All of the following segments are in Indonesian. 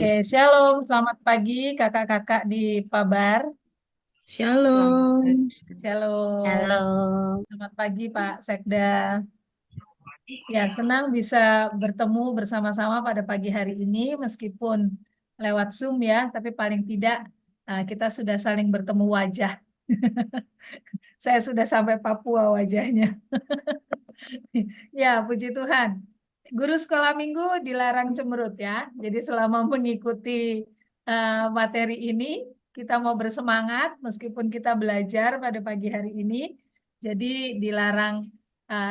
Oke, shalom, selamat pagi kakak-kakak di Pabar. Shalom. Shalom, Halo. selamat pagi Pak Sekda. Ya, senang bisa bertemu bersama-sama pada pagi hari ini, meskipun lewat Zoom ya, tapi paling tidak kita sudah saling bertemu wajah. Saya sudah sampai Papua wajahnya. Ya, puji Tuhan. Guru sekolah minggu dilarang cemberut ya. Jadi selama mengikuti materi ini, kita mau bersemangat meskipun kita belajar pada pagi hari ini. Jadi dilarang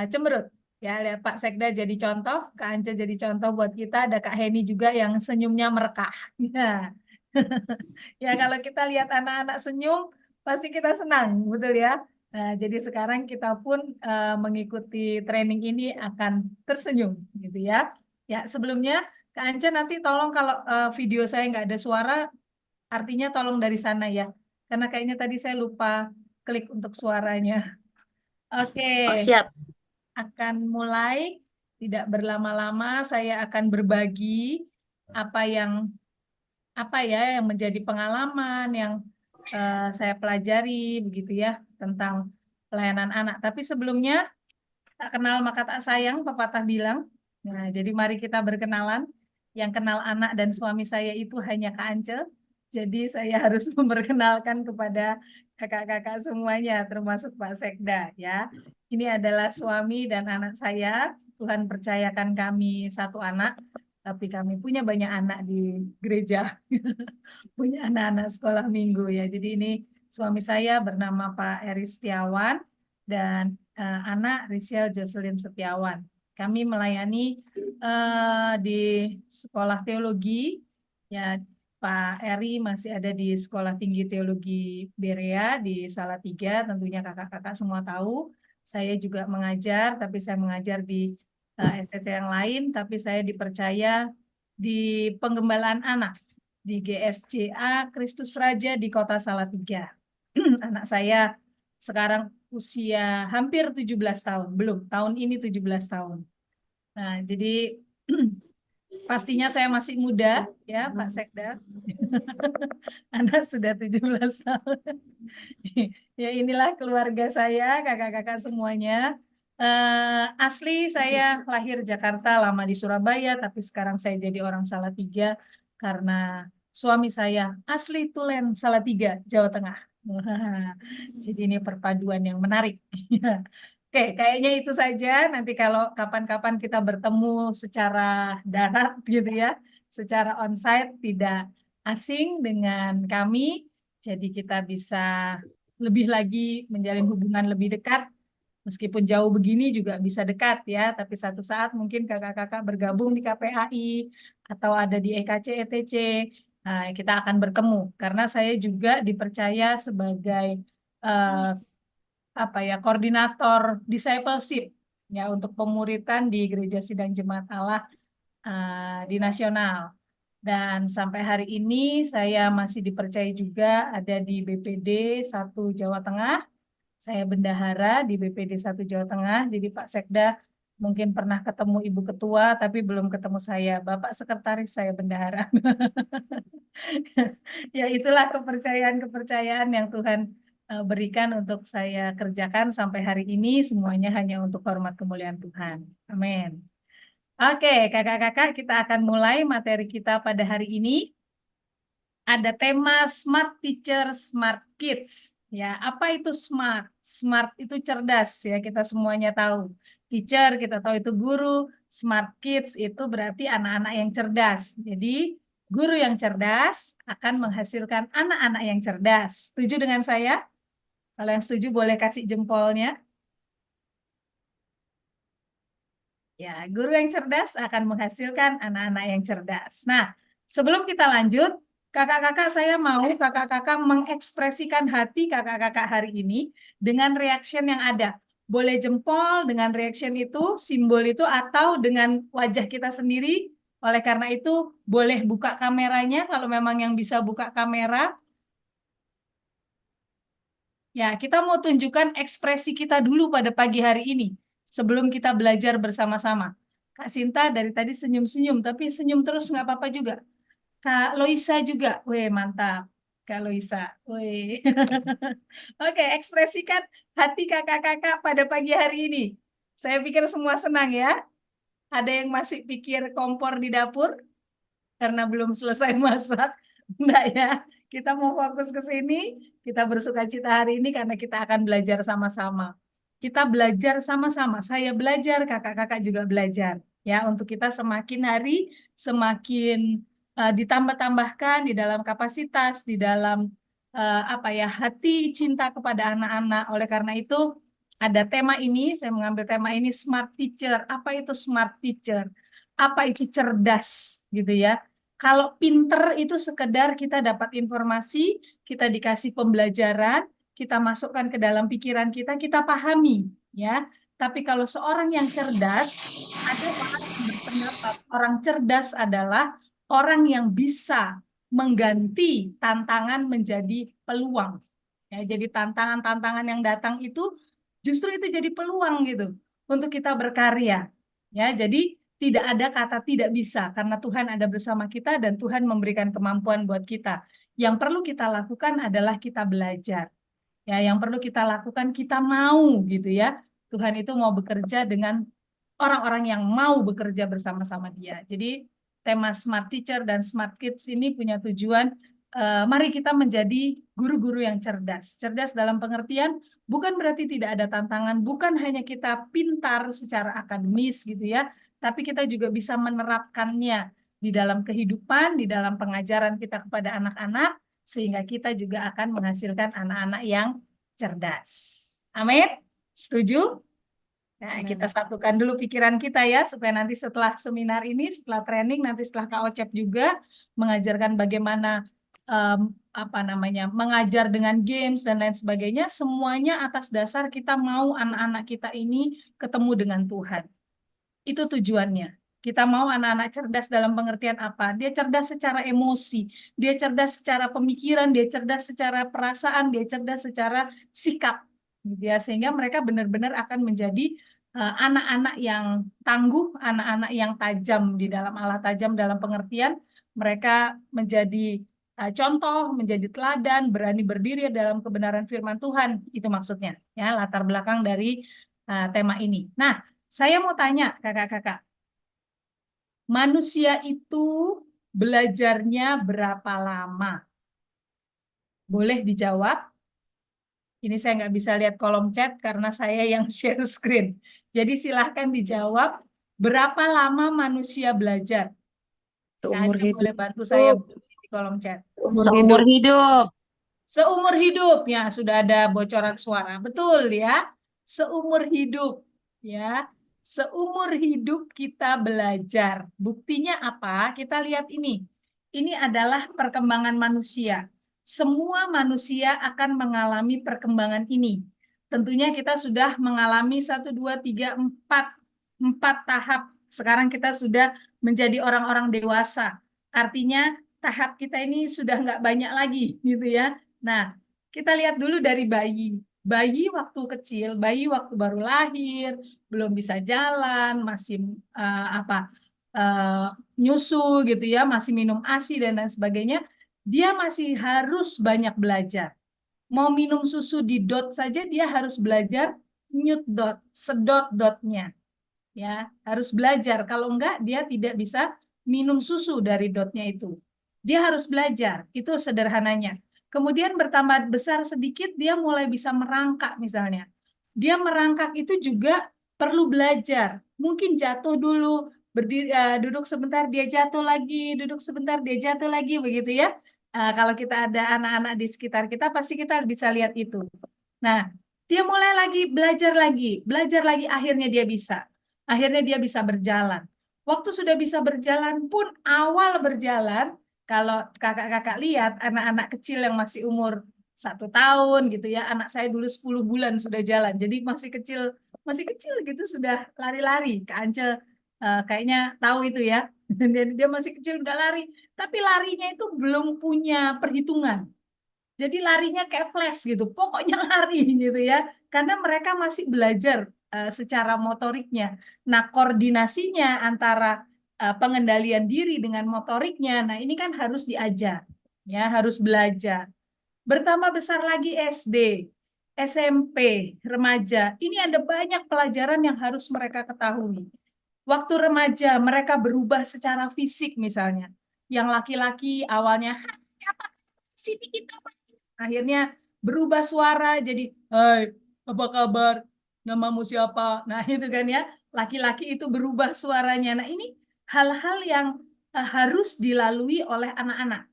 cemberut. Ya, lihat Pak Sekda jadi contoh, Kak Ance jadi contoh buat kita, ada Kak Heni juga yang senyumnya merekah. Ya. Ya, kalau kita lihat anak-anak senyum, pasti kita senang, betul ya. Nah, jadi sekarang kita pun mengikuti training ini akan tersenyum, gitu ya. Ya, sebelumnya Kak Ance nanti tolong kalau video saya nggak ada suara, artinya tolong dari sana ya. Karena kayaknya tadi saya lupa klik untuk suaranya. Oke, Oh, siap. akan mulai. Tidak berlama-lama, saya akan berbagi apa yang yang menjadi pengalaman yang saya pelajari begitu ya tentang pelayanan anak. Tapi sebelumnya tak kenal maka tak sayang, pepatah bilang. Nah, jadi mari kita berkenalan. Yang kenal anak dan suami saya itu hanya Kak Ance. Jadi saya harus memperkenalkan kepada kakak-kakak semuanya, termasuk Pak Sekda ya. Ini adalah suami dan anak saya. Tuhan percayakan kami satu anak, tapi kami punya banyak anak di gereja. Punya anak-anak sekolah minggu ya. Jadi ini suami saya bernama Pak Eri Setiawan dan anak Risiel Jocelyn Setiawan. Kami melayani di sekolah teologi ya. Pak Eri masih ada di Sekolah Tinggi Teologi Berea di Salatiga, tentunya kakak-kakak semua tahu. Saya juga mengajar, tapi saya mengajar di STT yang lain, tapi saya dipercaya di penggembalaan anak di GSCA Kristus Raja di Kota Salatiga. Anak saya sekarang usia hampir 17 tahun, belum, tahun ini 17 tahun. Nah, jadi pastinya saya masih muda ya, Pak Sekda. Anak sudah 17 tahun. Ya inilah keluarga saya, kakak-kakak semuanya. Asli saya lahir Jakarta, lama di Surabaya, tapi sekarang saya jadi orang Salatiga karena suami saya asli Tulen, Salatiga, Jawa Tengah. Wah, jadi ini perpaduan yang menarik. Oke, kayaknya itu saja. Nanti kalau kapan-kapan kita bertemu secara darat gitu ya, secara onsite tidak asing dengan kami, jadi kita bisa lebih lagi menjalin hubungan lebih dekat. Meskipun jauh begini juga bisa dekat ya, tapi satu saat mungkin kakak-kakak bergabung di KPAI atau ada di EKC ETC, nah, kita akan bertemu karena saya juga dipercaya sebagai eh, koordinator discipleship ya untuk pemuritan di Gereja Sidang Jemaat Allah di nasional. Dan sampai hari ini saya masih dipercaya juga ada di BPD 1 Jawa Tengah. Saya bendahara di BPD 1 Jawa Tengah. Jadi Pak Sekda mungkin pernah ketemu Ibu Ketua, tapi belum ketemu saya. Bapak Sekretaris, saya bendahara. Ya itulah kepercayaan-kepercayaan yang Tuhan berikan untuk saya kerjakan sampai hari ini. Semuanya hanya untuk hormat kemuliaan Tuhan. Amin. Oke, kakak-kakak, kita akan mulai materi kita pada hari ini. Ada tema Smart Teacher, Smart Kids. Ya, apa itu smart? Smart itu cerdas ya, kita semuanya tahu. Teacher kita tahu itu guru, Smart Kids itu berarti anak-anak yang cerdas. Jadi, guru yang cerdas akan menghasilkan anak-anak yang cerdas. Setuju dengan saya? Kalau yang setuju boleh kasih jempolnya. Ya, guru yang cerdas akan menghasilkan anak-anak yang cerdas. Nah, sebelum kita lanjut, kakak-kakak saya mau kakak-kakak mengekspresikan hati kakak-kakak hari ini dengan reaction yang ada. Boleh jempol dengan reaction itu, simbol itu, atau dengan wajah kita sendiri. Oleh karena itu, boleh buka kameranya kalau memang yang bisa buka kamera. Ya, kita mau tunjukkan ekspresi kita dulu pada pagi hari ini sebelum kita belajar bersama-sama. Kak Sinta dari tadi senyum-senyum, tapi senyum terus nggak apa-apa juga. Kak Loisa juga. Weh, mantap. Kak Loisa. Weh. Oke, ekspresikan hati kakak-kakak pada pagi hari ini. Saya pikir semua senang ya. Ada yang masih pikir kompor di dapur karena belum selesai masak. Enggak ya. Kita mau fokus ke sini. Kita bersuka cita hari ini karena kita akan belajar sama-sama. Kita belajar sama-sama. Saya belajar, kakak-kakak juga belajar. Ya, untuk kita semakin hari semakin ditambah-tambahkan di dalam kapasitas, di dalam apa ya, hati cinta kepada anak-anak. Oleh karena itu, ada tema ini, saya mengambil tema ini smart teacher. Apa itu smart teacher? Apa itu cerdas gitu ya? Kalau pinter itu sekedar kita dapat informasi, kita dikasih pembelajaran, kita masukkan ke dalam pikiran kita pahami, ya. Tapi kalau seorang yang cerdas, ada orang yang berpendapat orang cerdas adalah orang yang bisa mengganti tantangan menjadi peluang. Ya, jadi tantangan-tantangan yang datang itu justru itu jadi peluang gitu untuk kita berkarya. Ya, jadi tidak ada kata tidak bisa karena Tuhan ada bersama kita dan Tuhan memberikan kemampuan buat kita. Yang perlu kita lakukan adalah kita belajar. Ya, yang perlu kita lakukan kita mau gitu ya. Tuhan itu mau bekerja dengan orang-orang yang mau bekerja bersama-sama dia. Jadi tema Smart Teacher dan Smart Kids ini punya tujuan mari kita menjadi guru-guru yang cerdas. Cerdas dalam pengertian bukan berarti tidak ada tantangan, bukan hanya kita pintar secara akademis gitu ya, tapi kita juga bisa menerapkannya di dalam kehidupan, di dalam pengajaran kita kepada anak-anak, sehingga kita juga akan menghasilkan anak-anak yang cerdas. Amin? Setuju? Nah, kita satukan dulu pikiran kita ya, supaya nanti setelah seminar ini, setelah training, nanti setelah Kak Ocep juga mengajarkan bagaimana apa namanya, mengajar dengan games dan lain sebagainya, semuanya atas dasar kita mau anak-anak kita ini ketemu dengan Tuhan. Itu tujuannya. Kita mau anak-anak cerdas dalam pengertian apa? Dia cerdas secara emosi, dia cerdas secara pemikiran, dia cerdas secara perasaan, dia cerdas secara sikap. Gitu ya. Sehingga mereka benar-benar akan menjadi anak-anak yang tangguh, anak-anak yang tajam di dalam Allah, tajam dalam pengertian mereka menjadi contoh, menjadi teladan, berani berdiri dalam kebenaran firman Tuhan. Itu maksudnya, ya, latar belakang dari tema ini. Nah, saya mau tanya kakak-kakak, manusia itu belajarnya berapa lama? Boleh dijawab? Ini saya nggak bisa lihat kolom chat karena saya yang share screen. Jadi silahkan dijawab, berapa lama manusia belajar? Kak Seumur Aceh boleh hidup. bantu saya di kolom chat. Seumur hidup. Seumur hidup, ya sudah ada bocoran suara. Betul ya, seumur hidup ya. Seumur hidup kita belajar. Buktinya apa? Kita lihat ini. Ini adalah perkembangan manusia. Semua manusia akan mengalami perkembangan ini. Tentunya kita sudah mengalami 1, 2, 3, 4 tahap. Sekarang kita sudah menjadi orang-orang dewasa. Artinya tahap kita ini sudah nggak banyak lagi gitu ya. Nah, kita lihat dulu dari bayi. Bayi waktu kecil, bayi waktu baru lahir, belum bisa jalan, masih apa nyusu gitu ya, masih minum ASI dan lain sebagainya. Dia masih harus banyak belajar. Mau minum susu di dot saja dia harus belajar nyut dot, sedot dotnya. Ya, harus belajar. Kalau enggak dia tidak bisa minum susu dari dotnya itu. Dia harus belajar. Itu sederhananya. Kemudian bertambah besar sedikit, dia mulai bisa merangkak misalnya. Dia merangkak itu juga perlu belajar. Mungkin jatuh dulu, berdiri, duduk sebentar dia jatuh lagi, duduk sebentar dia jatuh lagi, begitu ya. Kalau kita ada anak-anak di sekitar kita, pasti kita bisa lihat itu. Nah, dia mulai lagi, belajar lagi, akhirnya dia bisa. Akhirnya dia bisa berjalan. Waktu sudah bisa berjalan pun, awal berjalan, kalau kakak-kakak lihat anak-anak kecil yang masih umur 1 tahun gitu ya, anak saya dulu 10 bulan sudah jalan, jadi masih kecil gitu sudah lari-lari. Kak Ance kayaknya tahu itu ya, dia masih kecil udah lari, tapi larinya itu belum punya perhitungan. Jadi larinya kayak flash gitu, pokoknya lari gitu ya, karena mereka masih belajar secara motoriknya. Nah, koordinasinya antara pengendalian diri dengan motoriknya. Nah, ini kan harus diajar, ya, harus belajar. Bertambah besar lagi SD, SMP, remaja. Ini ada banyak pelajaran yang harus mereka ketahui. Waktu remaja, mereka berubah secara fisik misalnya. Yang laki-laki awalnya, apa sini kita? Akhirnya berubah suara jadi, hai, apa kabar? Namamu siapa? Nah, itu kan ya. Laki-laki itu berubah suaranya. Nah, ini hal-hal yang harus dilalui oleh anak-anak.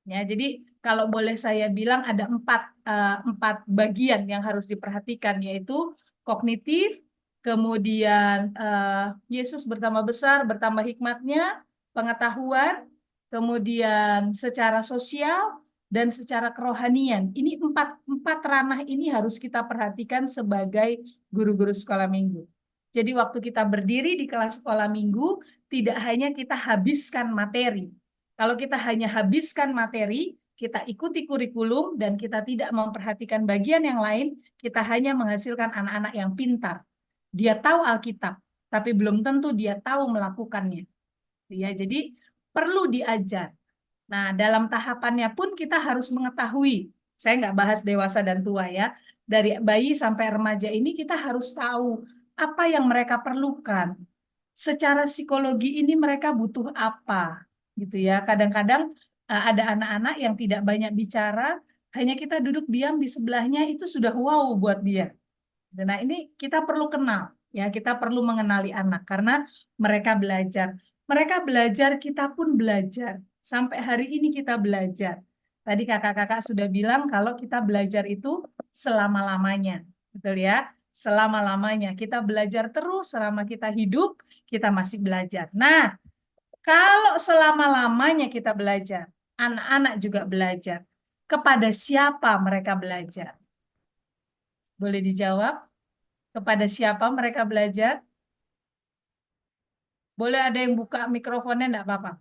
Ya, jadi kalau boleh saya bilang ada empat bagian yang harus diperhatikan, yaitu kognitif, kemudian Yesus bertambah besar, bertambah hikmatnya, pengetahuan, kemudian secara sosial, dan secara kerohanian. Ini empat ranah ini harus kita perhatikan sebagai guru-guru sekolah minggu. Jadi waktu kita berdiri di kelas sekolah minggu, tidak hanya kita habiskan materi. Kalau kita hanya habiskan materi, kita ikuti kurikulum, dan kita tidak memperhatikan bagian yang lain, kita hanya menghasilkan anak-anak yang pintar. Dia tahu Alkitab, tapi belum tentu dia tahu melakukannya. Ya, jadi perlu diajar. Nah, dalam tahapannya pun kita harus mengetahui. Saya nggak bahas dewasa dan tua ya. Dari bayi sampai remaja ini kita harus tahu apa yang mereka perlukan. Secara psikologi ini mereka butuh apa, gitu ya. Kadang-kadang ada anak-anak yang tidak banyak bicara, hanya kita duduk diam di sebelahnya itu sudah wow buat dia. Nah, ini kita perlu kenal, ya. Kita perlu mengenali anak karena mereka belajar. Mereka belajar, kita pun belajar. Sampai hari ini kita belajar. Tadi kakak-kakak sudah bilang kalau kita belajar itu selama-lamanya. Betul ya? Selama-lamanya. Kita belajar terus selama kita hidup, kita masih belajar. Nah, kalau selama-lamanya kita belajar, anak-anak juga belajar. Kepada siapa mereka belajar? Boleh dijawab? Kepada siapa mereka belajar? Boleh ada yang buka mikrofonnya, enggak apa-apa.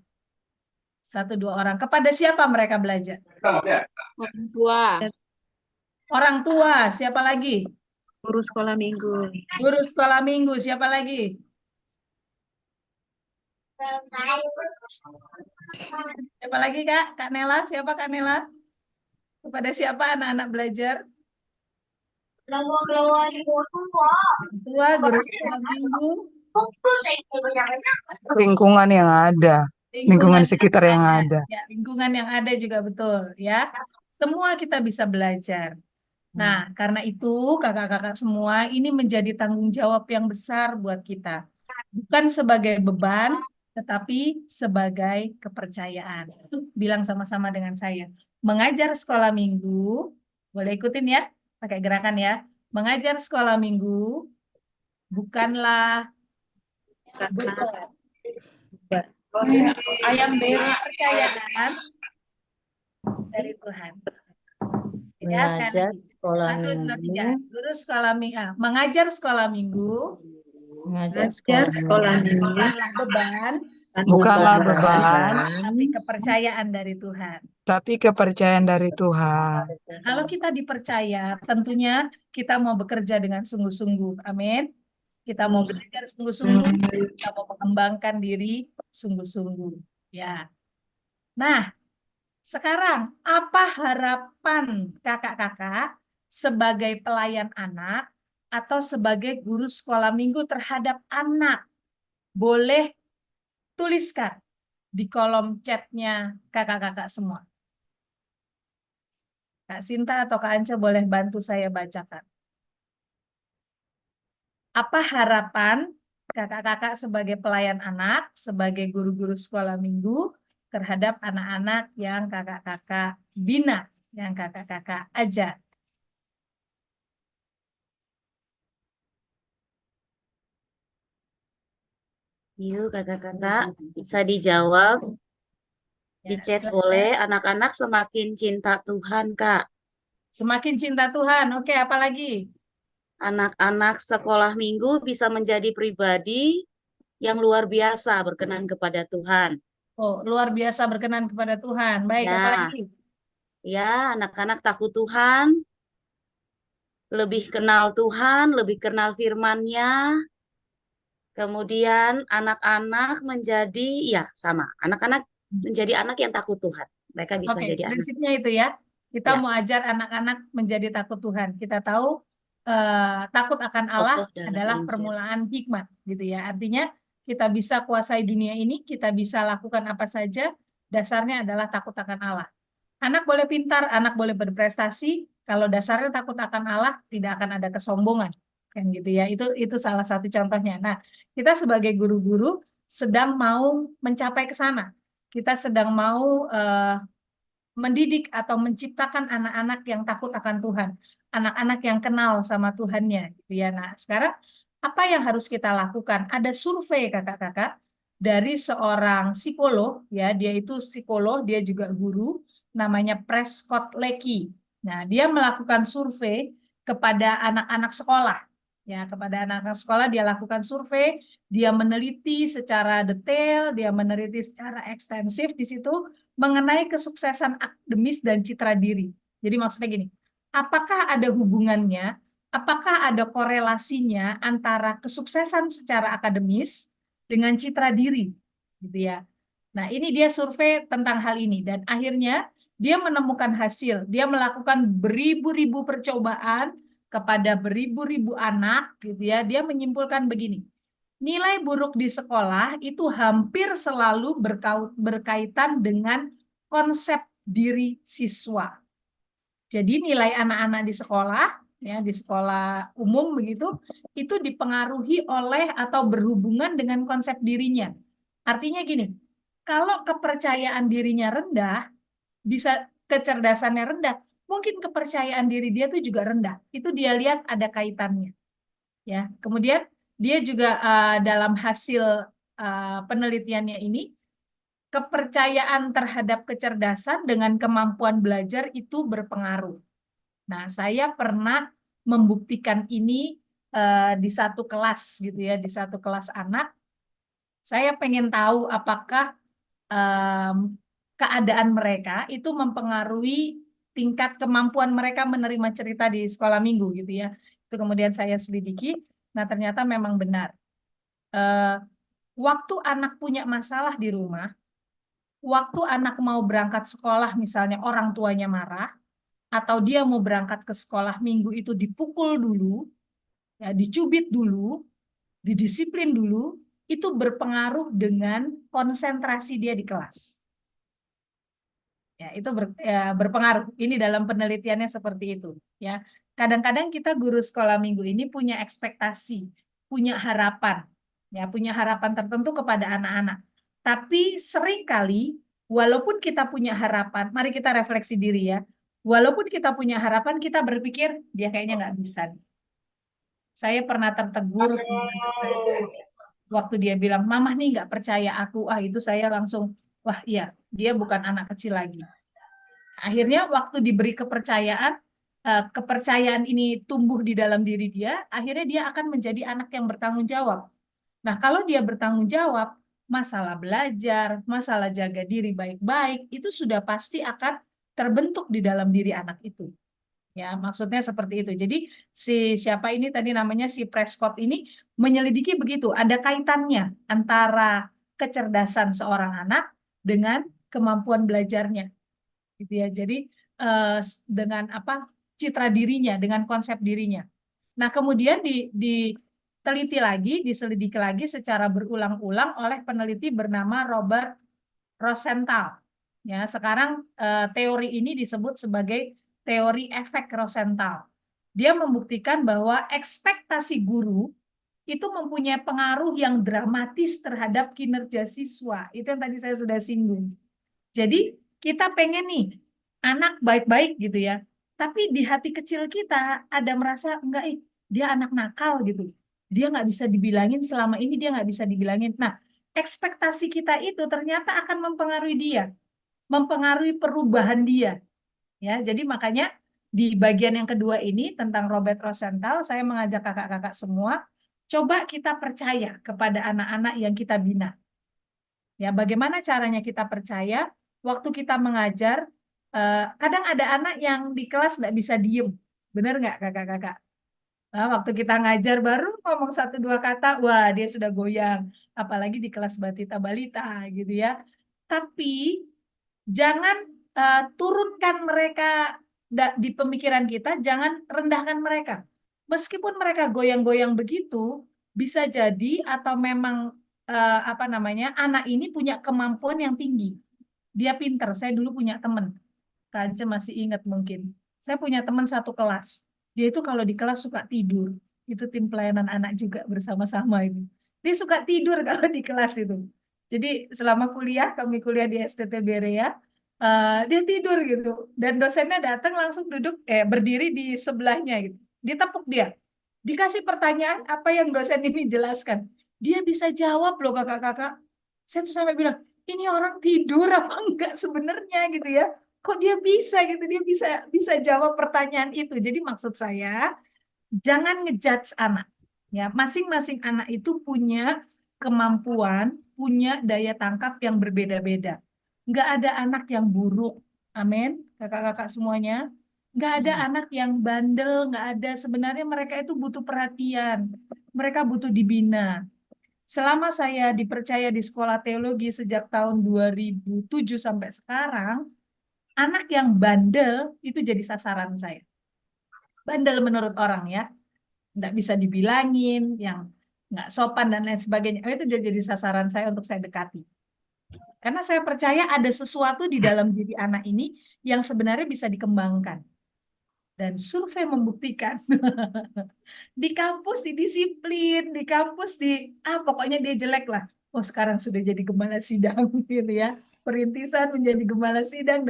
Satu, dua orang. Kepada siapa mereka belajar? Orang tua, Orang tua. Siapa lagi? guru sekolah minggu, Guru sekolah minggu. Siapa lagi? Siapa lagi, Kak? Kak Nela. Siapa Kak Nela? Kepada siapa anak-anak belajar? Tua, guru sekolah minggu. Lingkungan yang ada, lingkungan sekitar yang ada. Ya, lingkungan yang ada juga betul, ya. Semua kita bisa belajar. Nah, karena itu kakak-kakak semua ini menjadi tanggung jawab yang besar buat kita. Bukan sebagai beban, tetapi sebagai kepercayaan. Bilang sama-sama dengan saya. Mengajar sekolah minggu, boleh ikutin ya, pakai gerakan ya. Mengajar sekolah minggu bukanlah beban. ayam berak, Kepercayaan dari Tuhan. Ya, Mengajar sekolah satu, dua, tiga. minggu, Guru sekolah minggu, mengajar sekolah minggu mengajar belajar sekolah minggu, bukanlah beban, Bukanlah beban, tapi kepercayaan dari Tuhan. tapi kepercayaan dari Tuhan. Kalau kita dipercaya, tentunya kita mau bekerja dengan sungguh-sungguh. Amin. Kita mau belajar sungguh-sungguh, kita mau mengembangkan diri sungguh-sungguh. Ya. Nah, sekarang apa harapan kakak-kakak sebagai pelayan anak atau sebagai guru sekolah minggu terhadap anak? Boleh tuliskan di kolom chatnya kakak-kakak semua. Kak Sinta atau Kak Anca boleh bantu saya bacakan. Apa harapan kakak-kakak sebagai pelayan anak, sebagai guru-guru sekolah minggu terhadap anak-anak yang kakak-kakak bina, yang kakak-kakak ajar? Yuk kakak-kakak bisa dijawab di Ya, chat boleh. Anak-anak semakin cinta Tuhan, Kak. semakin cinta Tuhan. Oke, apa lagi? Anak-anak sekolah minggu bisa menjadi pribadi yang luar biasa berkenan kepada Tuhan. Oh, luar biasa berkenan kepada Tuhan. Baik, apa Ya, lagi? ya, anak-anak takut Tuhan, lebih kenal Tuhan, lebih kenal firman-Nya, Kemudian anak-anak menjadi, ya sama, anak-anak menjadi anak yang takut Tuhan. Mereka bisa Oke, jadi anak, prinsipnya itu ya. Kita ya, mau ajar anak-anak menjadi takut Tuhan. Kita tahu takut akan Allah tokoh dalam adalah Injil. permulaan hikmat, gitu ya. Artinya kita bisa kuasai dunia ini, kita bisa lakukan apa saja, dasarnya adalah takut akan Allah. Anak boleh pintar, anak boleh berprestasi, kalau dasarnya takut akan Allah, tidak akan ada kesombongan, kan gitu ya. Itu salah satu contohnya. Nah, kita sebagai guru-guru sedang mau mencapai ke sana. Kita sedang mau mendidik atau menciptakan anak-anak yang takut akan Tuhan, anak-anak yang kenal sama Tuhannya, gitu ya. Nah, sekarang apa yang harus kita lakukan? Ada survei kakak-kakak dari seorang psikolog, ya, dia itu psikolog, dia juga guru, namanya Prescott Lecky. Nah, dia melakukan survei kepada anak-anak sekolah, ya, kepada anak-anak sekolah dia lakukan survei, dia meneliti secara detail, dia meneliti secara ekstensif di situ mengenai kesuksesan akademis dan citra diri. Jadi maksudnya gini, apakah ada hubungannya, apakah ada korelasinya antara kesuksesan secara akademis dengan citra diri, gitu ya. Nah, ini dia survei tentang hal ini dan akhirnya dia menemukan hasil. Dia melakukan beribu-ribu percobaan kepada beribu-ribu anak, gitu ya. Dia menyimpulkan begini, nilai buruk di sekolah itu hampir selalu berkaitan dengan konsep diri siswa. Jadi nilai anak-anak di sekolah, ya di sekolah umum begitu, itu dipengaruhi oleh atau berhubungan dengan konsep dirinya. Artinya gini, kalau kepercayaan dirinya rendah, bisa kecerdasannya rendah, mungkin kepercayaan diri dia tuh juga rendah. Itu dia lihat ada kaitannya. Ya, kemudian dia juga dalam hasil penelitiannya ini kepercayaan terhadap kecerdasan dengan kemampuan belajar itu berpengaruh. Nah, saya pernah membuktikan ini di satu kelas gitu ya, di satu kelas anak. Saya pengen tahu apakah keadaan mereka itu mempengaruhi tingkat kemampuan mereka menerima cerita di sekolah minggu gitu ya. Itu kemudian saya selidiki. Nah, ternyata memang benar. Waktu anak punya masalah di rumah, waktu anak mau berangkat sekolah, misalnya orang tuanya marah, atau dia mau berangkat ke sekolah minggu itu dipukul dulu, ya, dicubit dulu, didisiplin dulu, itu berpengaruh dengan konsentrasi dia di kelas. Ya, itu berpengaruh. Ini dalam penelitiannya seperti itu. Ya, kadang-kadang kita guru sekolah minggu ini punya ekspektasi, punya harapan, ya, punya harapan tertentu kepada anak-anak. Tapi seringkali, walaupun kita punya harapan, mari kita refleksi diri ya. Walaupun kita punya harapan, kita berpikir dia kayaknya nggak bisa. Saya pernah tertegur waktu dia bilang, "Mama nih nggak percaya aku." Ah, itu saya langsung, wah iya, dia bukan anak kecil lagi. Akhirnya waktu diberi kepercayaan, kepercayaan ini tumbuh di dalam diri dia, akhirnya dia akan menjadi anak yang bertanggung jawab. Nah, kalau dia bertanggung jawab, masalah belajar, masalah jaga diri baik-baik, itu sudah pasti akan terbentuk di dalam diri anak itu. Ya, maksudnya seperti itu. Jadi si siapa ini tadi namanya si Prescott ini menyelidiki begitu, ada kaitannya antara kecerdasan seorang anak dengan kemampuan belajarnya, gitu ya. Jadi dengan apa citra dirinya, dengan konsep dirinya. Nah, kemudian diteliti lagi, diselidiki lagi secara berulang-ulang oleh peneliti bernama Robert Rosenthal. Ya, sekarang teori ini disebut sebagai teori efek Rosenthal. Dia membuktikan bahwa ekspektasi guru itu mempunyai pengaruh yang dramatis terhadap kinerja siswa. Itu yang tadi saya sudah singgung. Jadi kita pengen nih anak baik-baik gitu ya. Tapi di hati kecil kita ada merasa enggak, dia anak nakal gitu. Dia nggak bisa dibilangin selama ini dia nggak bisa dibilangin. Nah, ekspektasi kita itu ternyata akan mempengaruhi dia, mempengaruhi perubahan dia. Ya, jadi makanya di bagian yang kedua ini tentang Robert Rosenthal, saya mengajak kakak-kakak semua, coba kita percaya kepada anak-anak yang kita bina. Ya, bagaimana caranya kita percaya? Waktu kita mengajar, kadang ada anak yang di kelas nggak bisa diem, benar nggak kakak-kakak? Nah, waktu kita ngajar baru ngomong 1-2 kata, wah dia sudah goyang. Apalagi di kelas batita balita gitu ya. Tapi jangan turunkan mereka di pemikiran kita, jangan rendahkan mereka. Meskipun mereka goyang-goyang begitu, bisa jadi atau memang apa namanya anak ini punya kemampuan yang tinggi. Dia pinter. Saya dulu punya teman, Kance masih ingat mungkin. Saya punya teman satu kelas. Dia itu kalau di kelas suka tidur. Itu tim pelayanan anak juga bersama-sama itu. Dia suka tidur kalau di kelas itu. Jadi selama kuliah, kami kuliah di STT Berea, dia tidur gitu. Dan dosennya datang langsung duduk, berdiri di sebelahnya gitu. Ditepuk dia. Dikasih pertanyaan apa yang dosen ini jelaskan. Dia bisa jawab loh kakak-kakak. Saya tuh sampai bilang, ini orang tidur apa enggak sebenarnya gitu ya. Kok dia bisa gitu, dia bisa jawab pertanyaan itu. Jadi maksud saya, jangan ngejudge anak. Ya, masing-masing anak itu punya kemampuan, punya daya tangkap yang berbeda-beda. Nggak ada anak yang buruk. Amin, kakak-kakak semuanya. Nggak ada anak yang bandel, nggak ada. Sebenarnya mereka itu butuh perhatian. Mereka butuh dibina. Selama saya dipercaya di sekolah teologi sejak tahun 2007 sampai sekarang, anak yang bandel itu jadi sasaran saya. Bandel menurut orang ya, nggak bisa dibilangin, yang nggak sopan dan lain sebagainya. Itu jadi sasaran saya untuk saya dekati. Karena saya percaya ada sesuatu di dalam diri anak ini yang sebenarnya bisa dikembangkan. Dan survei membuktikan di kampus didisiplin, di kampus pokoknya dia jelek lah. Oh sekarang sudah jadi gembala sidang gitu ya. Perintisan menjadi gembala sidang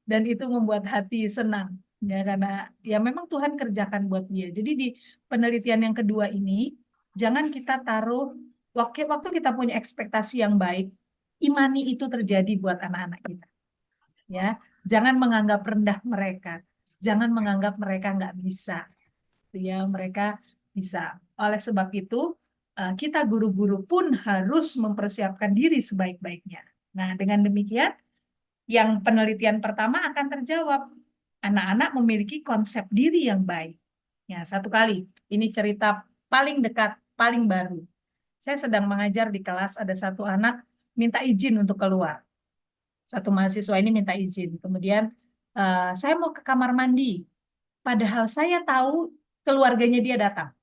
dan itu membuat hati senang ya karena ya memang Tuhan kerjakan buat dia. Jadi di penelitian yang kedua ini jangan kita taruh waktu kita punya ekspektasi yang baik, imani itu terjadi buat anak-anak kita. Ya, jangan menganggap rendah mereka. Jangan menganggap mereka nggak bisa. Ya, mereka bisa. Oleh sebab itu, kita guru-guru pun harus mempersiapkan diri sebaik-baiknya. Nah, dengan demikian, yang penelitian pertama akan terjawab. Anak-anak memiliki konsep diri yang baik. Ya, satu kali. Ini cerita paling dekat, paling baru. Saya sedang mengajar di kelas, ada satu anak minta izin untuk keluar. Satu mahasiswa ini minta izin. Kemudian, saya mau ke kamar mandi. Padahal saya tahu keluarganya dia datang.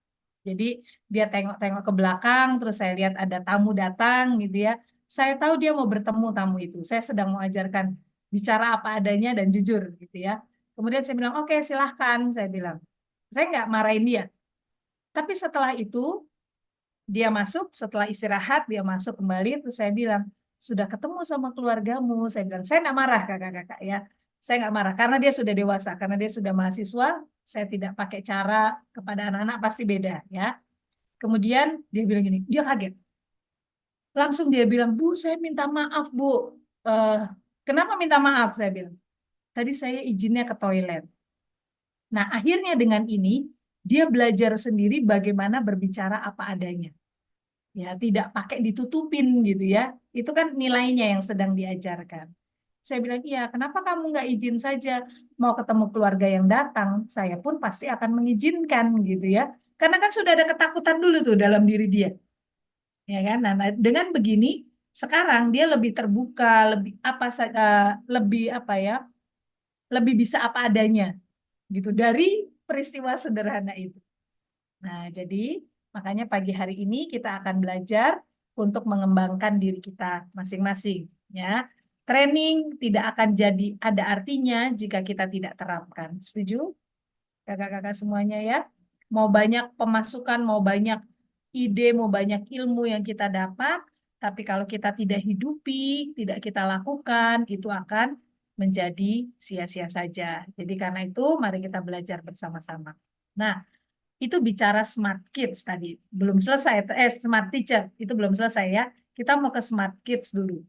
Jadi dia tengok-tengok ke belakang, terus saya lihat ada tamu datang gitu ya. Saya tahu dia mau bertemu tamu itu. Saya sedang mengajarkan bicara apa adanya dan jujur gitu ya. Kemudian saya bilang, oke silahkan, saya bilang. Saya nggak marahin dia. Tapi setelah itu, dia masuk, setelah istirahat, dia masuk kembali, terus saya bilang, sudah ketemu sama keluargamu. Saya bilang, saya nggak marah kakak-kakak ya. Saya nggak marah, karena dia sudah dewasa, karena dia sudah mahasiswa, saya tidak pakai cara kepada anak-anak, pasti beda ya. Kemudian dia bilang gini, dia kaget. Langsung dia bilang, Bu, saya minta maaf, Bu. Eh, kenapa minta maaf? Saya bilang, tadi saya izinnya ke toilet. Nah, akhirnya dengan ini, dia belajar sendiri bagaimana berbicara apa adanya. Ya, tidak pakai ditutupin gitu ya. Itu kan nilainya yang sedang diajarkan. Saya bilang, iya, kenapa kamu nggak izin saja mau ketemu keluarga yang datang? Saya pun pasti akan mengizinkan gitu ya. Karena kan sudah ada ketakutan dulu tuh dalam diri dia. Ya kan? Nah, dengan begini sekarang dia lebih terbuka, lebih apa ya? Lebih bisa apa adanya gitu dari peristiwa sederhana itu. Nah, jadi makanya pagi hari ini kita akan belajar untuk mengembangkan diri kita masing-masing ya. Training tidak akan jadi ada artinya jika kita tidak terapkan. Setuju? Kakak-kakak semuanya ya. Mau banyak pemasukan, mau banyak ide, mau banyak ilmu yang kita dapat, tapi kalau kita tidak hidupi, tidak kita lakukan, itu akan menjadi sia-sia saja. Jadi karena itu mari kita belajar bersama-sama. Nah, itu bicara smart kids tadi. Belum selesai, smart teacher, itu belum selesai ya. Kita mau ke smart kids dulu.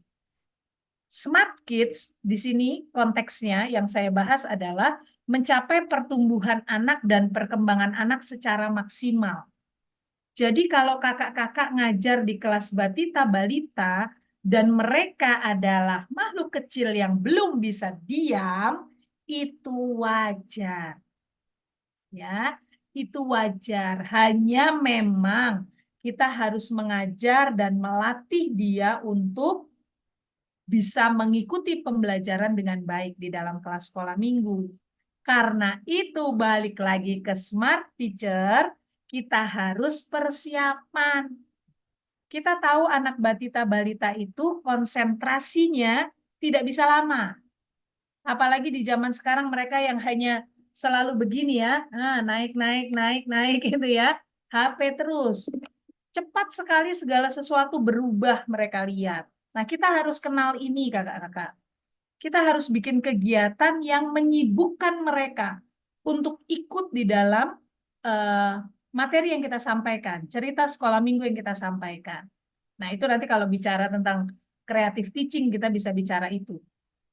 Smart kids di sini konteksnya yang saya bahas adalah mencapai pertumbuhan anak dan perkembangan anak secara maksimal. Jadi kalau kakak-kakak ngajar di kelas batita balita dan mereka adalah makhluk kecil yang belum bisa diam, itu wajar. Ya, Itu wajar. Hanya memang kita harus mengajar dan melatih dia untuk bisa mengikuti pembelajaran dengan baik di dalam kelas sekolah minggu. Karena itu balik lagi ke smart teacher, kita harus persiapan. Kita tahu anak batita balita itu konsentrasinya tidak bisa lama. Apalagi di zaman sekarang mereka yang hanya selalu begini ya, naik gitu ya, HP terus. Cepat sekali segala sesuatu berubah mereka lihat. Nah, kita harus kenal ini kakak-kakak. Kita harus bikin kegiatan yang menyibukkan mereka untuk ikut di dalam materi yang kita sampaikan, cerita sekolah minggu yang kita sampaikan. Nah, itu nanti kalau bicara tentang creative teaching kita bisa bicara itu.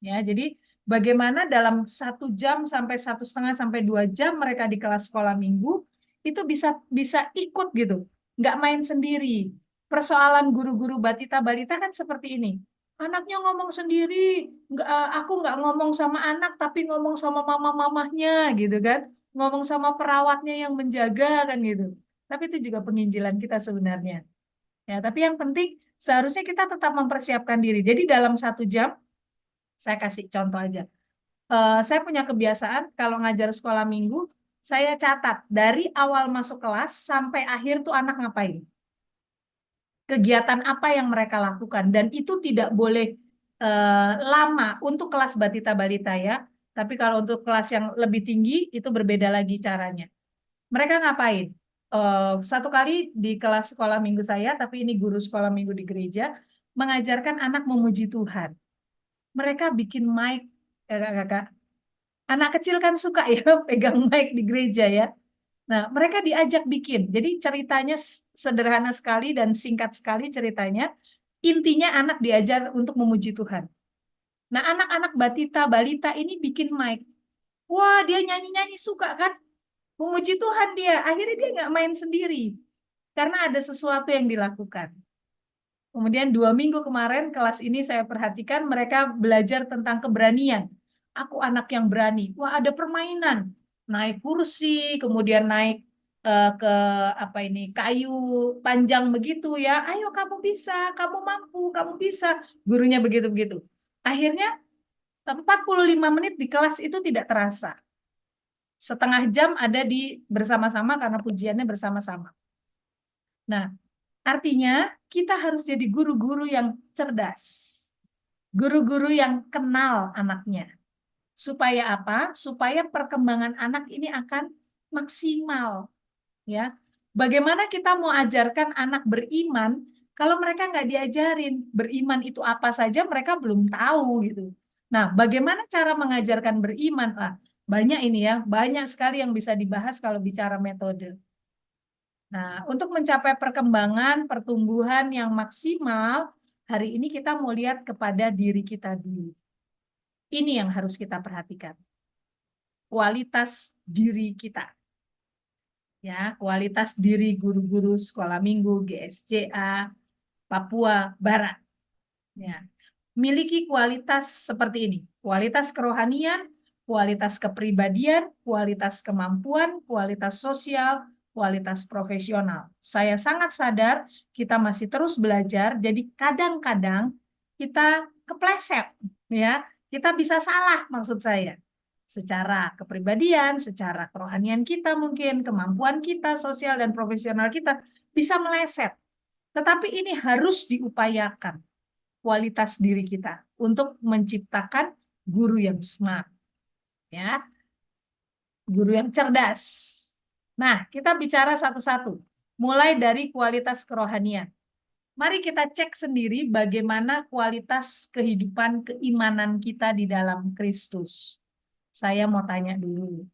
Ya, jadi bagaimana dalam 1 jam sampai 1,5 sampai 2 jam mereka di kelas sekolah minggu itu bisa ikut gitu, nggak main sendiri. Persoalan guru-guru batita balita kan seperti ini. Anaknya ngomong sendiri, aku nggak ngomong sama anak tapi ngomong sama mama-mamahnya gitu kan, ngomong sama perawatnya yang menjaga kan gitu. Tapi itu juga penginjilan kita sebenarnya. Ya, tapi yang penting seharusnya kita tetap mempersiapkan diri. Jadi dalam 1 jam, saya kasih contoh aja. Saya punya kebiasaan kalau ngajar sekolah minggu, saya catat dari awal masuk kelas sampai akhir tuh anak ngapain. Kegiatan apa yang mereka lakukan. Dan itu tidak boleh lama untuk kelas batita balita ya. Tapi kalau untuk kelas yang lebih tinggi, itu berbeda lagi caranya. Mereka ngapain? Satu kali di kelas sekolah minggu saya, tapi ini guru sekolah minggu di gereja, mengajarkan anak memuji Tuhan. Mereka bikin mic, kakak-kakak. Anak kecil kan suka ya pegang mic di gereja ya. Nah, mereka diajak bikin. Jadi ceritanya sederhana sekali dan singkat sekali ceritanya. Intinya anak diajar untuk memuji Tuhan. Nah, anak-anak batita balita ini bikin mic. Wah, dia nyanyi-nyanyi suka kan? Memuji Tuhan dia. Akhirnya dia nggak main sendiri. Karena ada sesuatu yang dilakukan. Kemudian 2 minggu kemarin kelas ini saya perhatikan mereka belajar tentang keberanian. Aku anak yang berani. Wah, ada permainan. Naik kursi, kemudian naik ke apa ini kayu panjang begitu ya. Ayo kamu bisa, kamu mampu, kamu bisa. Gurunya begitu-begitu. Akhirnya 45 menit di kelas itu tidak terasa. Setengah jam ada di bersama-sama karena pujiannya bersama-sama. Nah, artinya kita harus jadi guru-guru yang cerdas. Guru-guru yang kenal anaknya. Supaya apa? Supaya perkembangan anak ini akan maksimal. Ya, bagaimana kita mau ajarkan anak beriman kalau mereka nggak diajarin beriman itu apa saja mereka belum tahu gitu. Nah, bagaimana cara mengajarkan beriman? Banyak ini ya, banyak sekali yang bisa dibahas kalau bicara metode. Nah, untuk mencapai perkembangan, pertumbuhan yang maksimal, hari ini kita mau lihat kepada diri kita dulu. Ini yang harus kita perhatikan. Kualitas diri kita. Ya, kualitas diri guru-guru sekolah minggu, GSCA, Papua Barat. Ya, miliki kualitas seperti ini. Kualitas kerohanian, kualitas kepribadian, kualitas kemampuan, kualitas sosial, kualitas profesional. Saya sangat sadar kita masih terus belajar, jadi kadang-kadang kita kepleset, ya. Kita bisa salah maksud saya. Secara kepribadian, secara kerohanian kita mungkin, kemampuan kita, sosial dan profesional kita bisa meleset. Tetapi ini harus diupayakan kualitas diri kita untuk menciptakan guru yang smart. Ya. Guru yang cerdas. Nah, kita bicara satu-satu. Mulai dari kualitas kerohanian. Mari kita cek sendiri bagaimana kualitas kehidupan keimanan kita di dalam Kristus. Saya mau tanya dulu.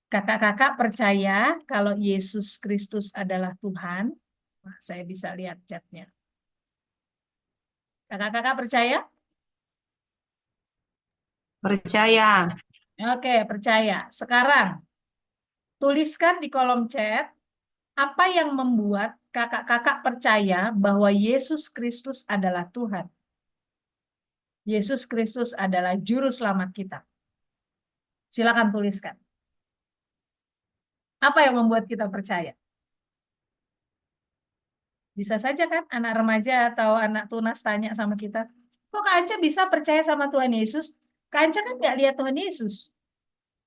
Kakak-kakak percaya kalau Yesus Kristus adalah Tuhan? Nah, saya bisa lihat chatnya. Kakak-kakak percaya? Percaya. Oke, percaya. Sekarang, tuliskan di kolom chat apa yang membuat kakak-kakak percaya bahwa Yesus Kristus adalah Tuhan. Yesus Kristus adalah juru selamat kita. Silakan tuliskan. Apa yang membuat kita percaya? Bisa saja kan anak remaja atau anak tunas tanya sama kita, kok Kak Anca bisa percaya sama Tuhan Yesus? Kak Anca kan nggak lihat Tuhan Yesus.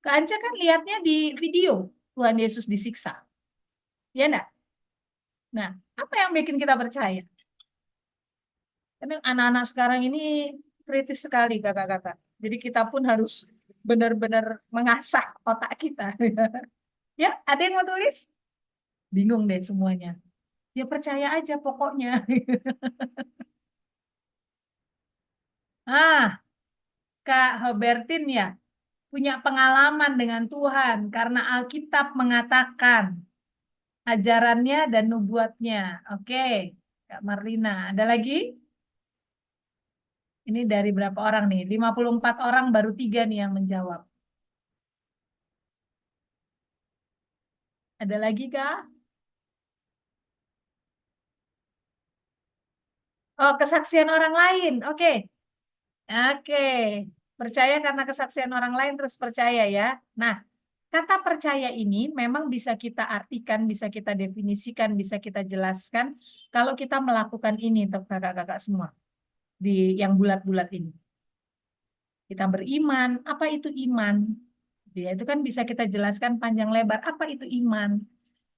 Kak Anca kan lihatnya di video Tuhan Yesus disiksa. Ya enggak? Nah, apa yang bikin kita percaya? Karena anak-anak sekarang ini kritis sekali kakak-kakak. Jadi kita pun harus benar-benar mengasah otak kita. Ya, ada yang mau tulis? Bingung deh semuanya. Ya percaya aja pokoknya. Ah, Kak Hubertin ya, punya pengalaman dengan Tuhan karena Alkitab mengatakan ajarannya dan nubuatnya. Oke, Kak Marlina. Ada lagi? Ini dari berapa orang nih? 54 orang baru 3 nih yang menjawab. Ada lagi Kak? Oh, kesaksian orang lain. Oke. Oke. Percaya karena kesaksian orang lain terus percaya ya. Nah, kata percaya ini memang bisa kita artikan, bisa kita definisikan, bisa kita jelaskan kalau kita melakukan ini untuk kakak-kakak semua di yang bulat-bulat ini. Kita beriman, apa itu iman? Dia itu kan bisa kita jelaskan panjang lebar, apa itu iman?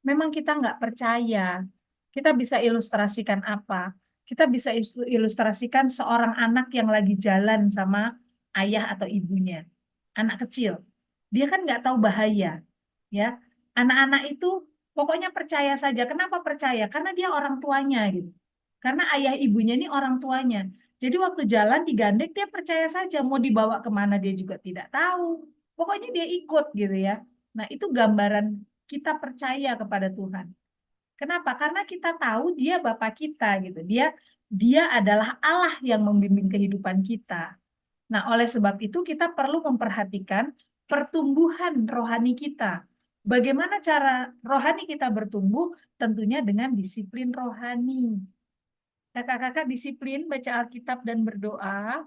Memang kita nggak percaya. Kita bisa ilustrasikan apa? Kita bisa ilustrasikan seorang anak yang lagi jalan sama ayah atau ibunya. Anak kecil. Dia kan nggak tahu bahaya. Ya, anak-anak itu pokoknya percaya saja. Kenapa percaya? Karena dia orang tuanya gitu. Karena ayah ibunya ini orang tuanya. Jadi waktu jalan digandeng dia percaya saja. Mau dibawa kemana dia juga tidak tahu. Pokoknya dia ikut gitu ya. Nah itu gambaran kita percaya kepada Tuhan. Kenapa? Karena kita tahu dia Bapa kita gitu. Dia adalah Allah yang membimbing kehidupan kita. Nah, oleh sebab itu kita perlu memperhatikan pertumbuhan rohani kita. Bagaimana cara rohani kita bertumbuh? Tentunya dengan disiplin rohani. Kakak-kakak disiplin baca Alkitab dan berdoa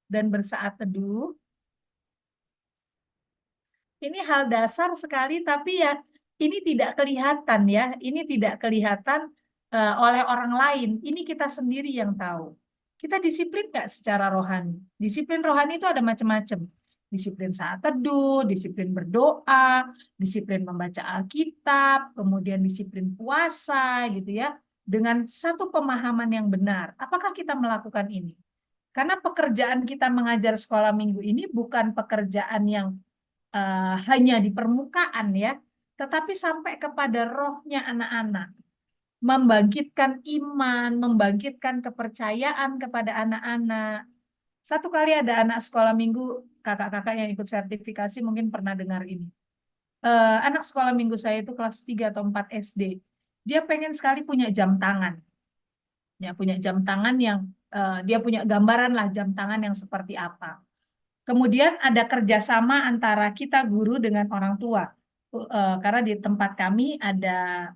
dan bersaat teduh. Ini hal dasar sekali, tapi ya ini tidak kelihatan ya. Ini tidak kelihatan oleh orang lain. Ini kita sendiri yang tahu. Kita disiplin nggak secara rohani? Disiplin rohani itu ada macam-macam. Disiplin saat teduh, disiplin berdoa, disiplin membaca Alkitab, kemudian disiplin puasa gitu ya. Dengan satu pemahaman yang benar. Apakah kita melakukan ini? Karena pekerjaan kita mengajar sekolah minggu ini bukan pekerjaan yang hanya di permukaan ya, tetapi sampai kepada rohnya anak-anak, membangkitkan iman, membangkitkan kepercayaan kepada anak-anak. Satu kali ada anak sekolah minggu, kakak-kakak yang ikut sertifikasi mungkin pernah dengar ini. Anak sekolah minggu saya itu kelas 3 atau 4 SD. Dia pengen sekali punya jam tangan. Ya, punya jam tangan yang dia punya gambaran lah jam tangan yang seperti apa. Kemudian ada kerjasama antara kita guru dengan orang tua. Karena di tempat kami ada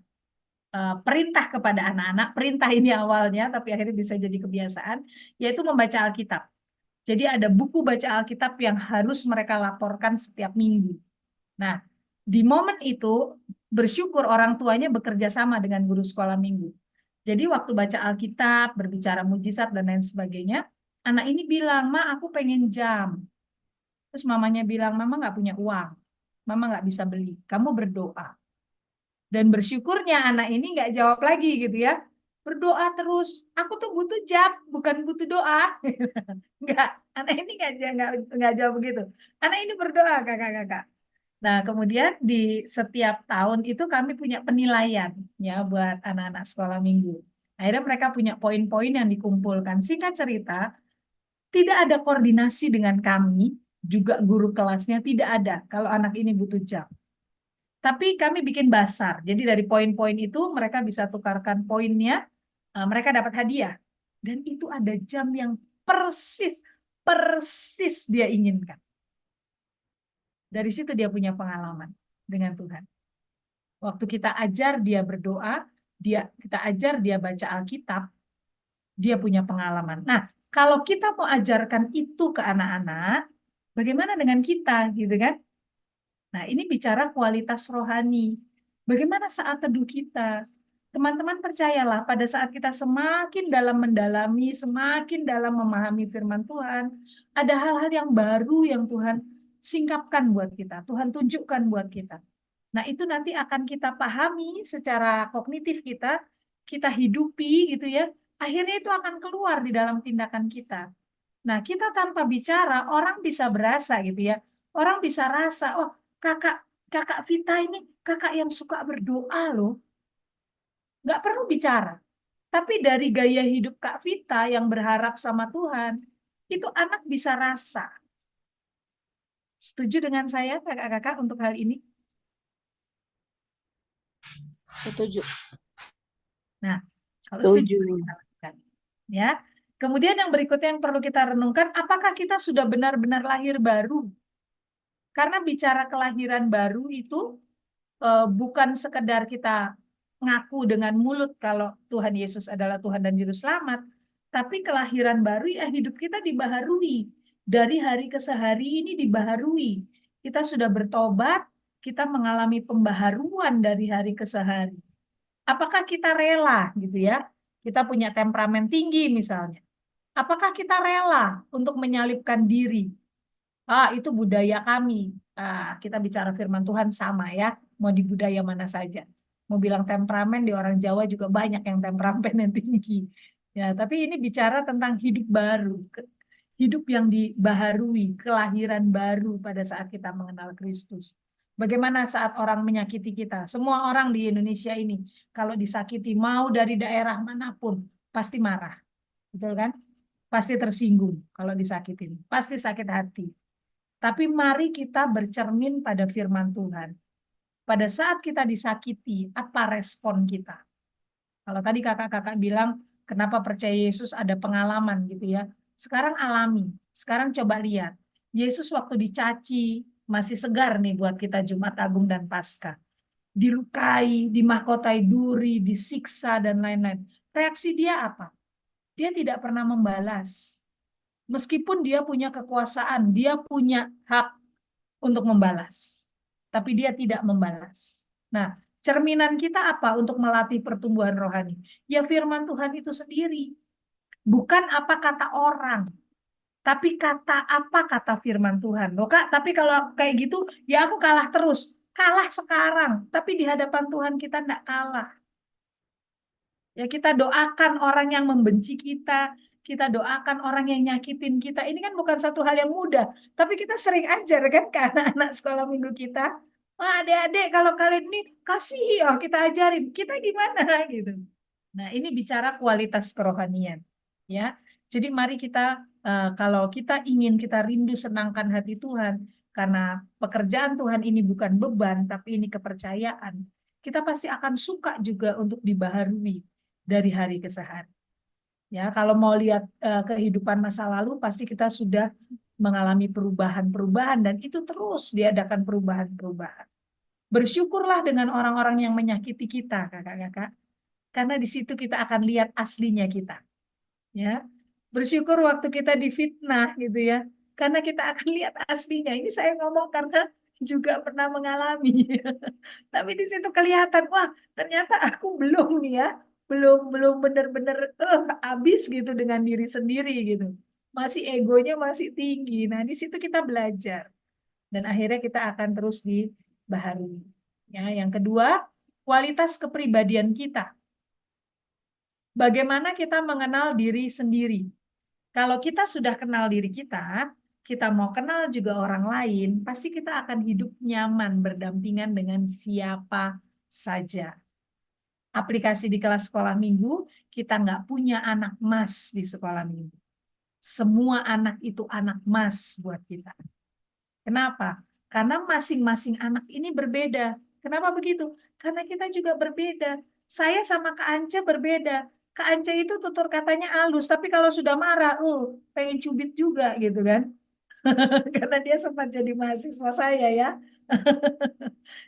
perintah kepada anak-anak, perintah ini awalnya, tapi akhirnya bisa jadi kebiasaan, yaitu membaca Alkitab. Jadi ada buku baca Alkitab yang harus mereka laporkan setiap minggu. Nah, di momen itu bersyukur orang tuanya bekerja sama dengan guru sekolah minggu. Jadi waktu baca Alkitab, berbicara mujizat dan lain sebagainya, anak ini bilang, "Ma, aku pengen jam." Terus mamanya bilang, "Mama nggak punya uang. Mama nggak bisa beli. Kamu berdoa." Dan bersyukurnya anak ini nggak jawab lagi gitu ya. Berdoa terus. Aku tuh butuh jam, bukan butuh doa. Nggak, anak ini nggak jawab begitu. Anak ini berdoa, kakak-kakak. Nah, kemudian di setiap tahun itu kami punya penilaian ya buat anak-anak sekolah minggu. Akhirnya mereka punya poin-poin yang dikumpulkan. Singkat cerita, tidak ada koordinasi dengan kami, juga guru kelasnya tidak ada kalau anak ini butuh jam. Tapi kami bikin basar. Jadi dari poin-poin itu mereka bisa tukarkan poinnya, mereka dapat hadiah. Dan itu ada jam yang persis dia inginkan. Dari situ dia punya pengalaman dengan Tuhan. Waktu kita ajar dia berdoa, kita ajar dia baca Alkitab, dia punya pengalaman. Nah, kalau kita mau ajarkan itu ke anak-anak, bagaimana dengan kita, gitu kan? Nah, ini bicara kualitas rohani. Bagaimana saat teduh kita? Teman-teman percayalah, pada saat kita semakin dalam mendalami, semakin dalam memahami firman Tuhan, ada hal-hal yang baru yang Tuhan singkapkan buat kita, Tuhan tunjukkan buat kita. Nah, itu nanti akan kita pahami secara kognitif kita hidupi gitu ya. Akhirnya itu akan keluar di dalam tindakan kita. Nah, kita tanpa bicara, orang bisa berasa gitu ya. Orang bisa rasa, oh, kakak Vita ini kakak yang suka berdoa loh. Nggak perlu bicara. Tapi dari gaya hidup Kak Vita yang berharap sama Tuhan, itu anak bisa rasa. Setuju dengan saya, kakak-kakak, untuk hal ini? Setuju. Nah, kalau setuju, Setuju. mari kita lakukan. Ya. Kemudian yang berikutnya yang perlu kita renungkan, apakah kita sudah benar-benar lahir baru? Karena bicara kelahiran baru itu bukan sekedar kita ngaku dengan mulut kalau Tuhan Yesus adalah Tuhan dan Juru Selamat, tapi kelahiran baru ya hidup kita dibaharui. Dari hari ke hari ini dibaharui. Kita sudah bertobat, kita mengalami pembaharuan dari hari ke hari. Apakah kita rela gitu ya? Kita punya temperamen tinggi misalnya. Apakah kita rela untuk menyalibkan diri? Itu budaya kami. Kita bicara firman Tuhan sama ya. Mau di budaya mana saja. Mau bilang temperamen, di orang Jawa juga banyak yang temperamen yang tinggi. Ya, tapi ini bicara tentang hidup baru. Hidup yang dibaharui, kelahiran baru pada saat kita mengenal Kristus. Bagaimana saat orang menyakiti kita? Semua orang di Indonesia ini, kalau disakiti, mau dari daerah manapun, pasti marah. Betul kan? Pasti tersinggung kalau disakitin. Pasti sakit hati. Tapi mari kita bercermin pada firman Tuhan. Pada saat kita disakiti, apa respon kita? Kalau tadi kakak-kakak bilang, kenapa percaya Yesus ada pengalaman gitu ya. Sekarang alami. Sekarang coba lihat. Yesus waktu dicaci, masih segar nih buat kita Jumat Agung dan Paskah. Dilukai, dimahkotai duri, disiksa, dan lain-lain. Reaksi dia apa? Dia tidak pernah membalas. Meskipun dia punya kekuasaan, dia punya hak untuk membalas. Tapi dia tidak membalas. Nah, cerminan kita apa untuk melatih pertumbuhan rohani? Ya firman Tuhan itu sendiri. Bukan apa kata orang. Tapi apa kata firman Tuhan. Loh Kak, tapi kalau kayak gitu, ya aku kalah terus. Kalah sekarang. Tapi di hadapan Tuhan kita tidak kalah. Ya kita doakan orang yang membenci kita doakan orang yang nyakitin kita. Ini kan bukan satu hal yang mudah, tapi kita sering ajar kan ke anak-anak sekolah minggu kita. Wah, adik-adik kalau kalian ini kasih, kita ajarin. Kita gimana gitu. Nah, ini bicara kualitas kerohanian, ya. Jadi mari kita kalau kita ingin kita rindu senangkan hati Tuhan karena pekerjaan Tuhan ini bukan beban tapi ini kepercayaan. Kita pasti akan suka juga untuk dibaharui dari hari ke hari. Ya, kalau mau lihat kehidupan masa lalu pasti kita sudah mengalami perubahan-perubahan dan itu terus diadakan perubahan-perubahan. Bersyukurlah dengan orang-orang yang menyakiti kita, kakak-kakak. Karena di situ kita akan lihat aslinya kita. Ya. Bersyukur waktu kita difitnah gitu ya. Karena kita akan lihat aslinya. Ini saya ngomong karena juga pernah mengalami. Tapi di situ kelihatan, wah, ternyata aku belum nih ya. Belum benar-benar habis gitu dengan diri sendiri gitu. Masih egonya masih tinggi. Nah, di situ kita belajar. Dan akhirnya kita akan terus dibaharui. Ya, yang kedua, kualitas kepribadian kita. Bagaimana kita mengenal diri sendiri? Kalau kita sudah kenal diri kita mau kenal juga orang lain, pasti kita akan hidup nyaman berdampingan dengan siapa saja. Aplikasi di kelas sekolah minggu, kita nggak punya anak mas di sekolah minggu. Semua anak itu anak mas buat kita. Kenapa? Karena masing-masing anak ini berbeda. Kenapa begitu? Karena kita juga berbeda. Saya sama Kak Ance berbeda. Kak Ance itu tutur katanya halus, tapi kalau sudah marah, pengen cubit juga gitu kan. Karena dia sempat jadi mahasiswa saya ya.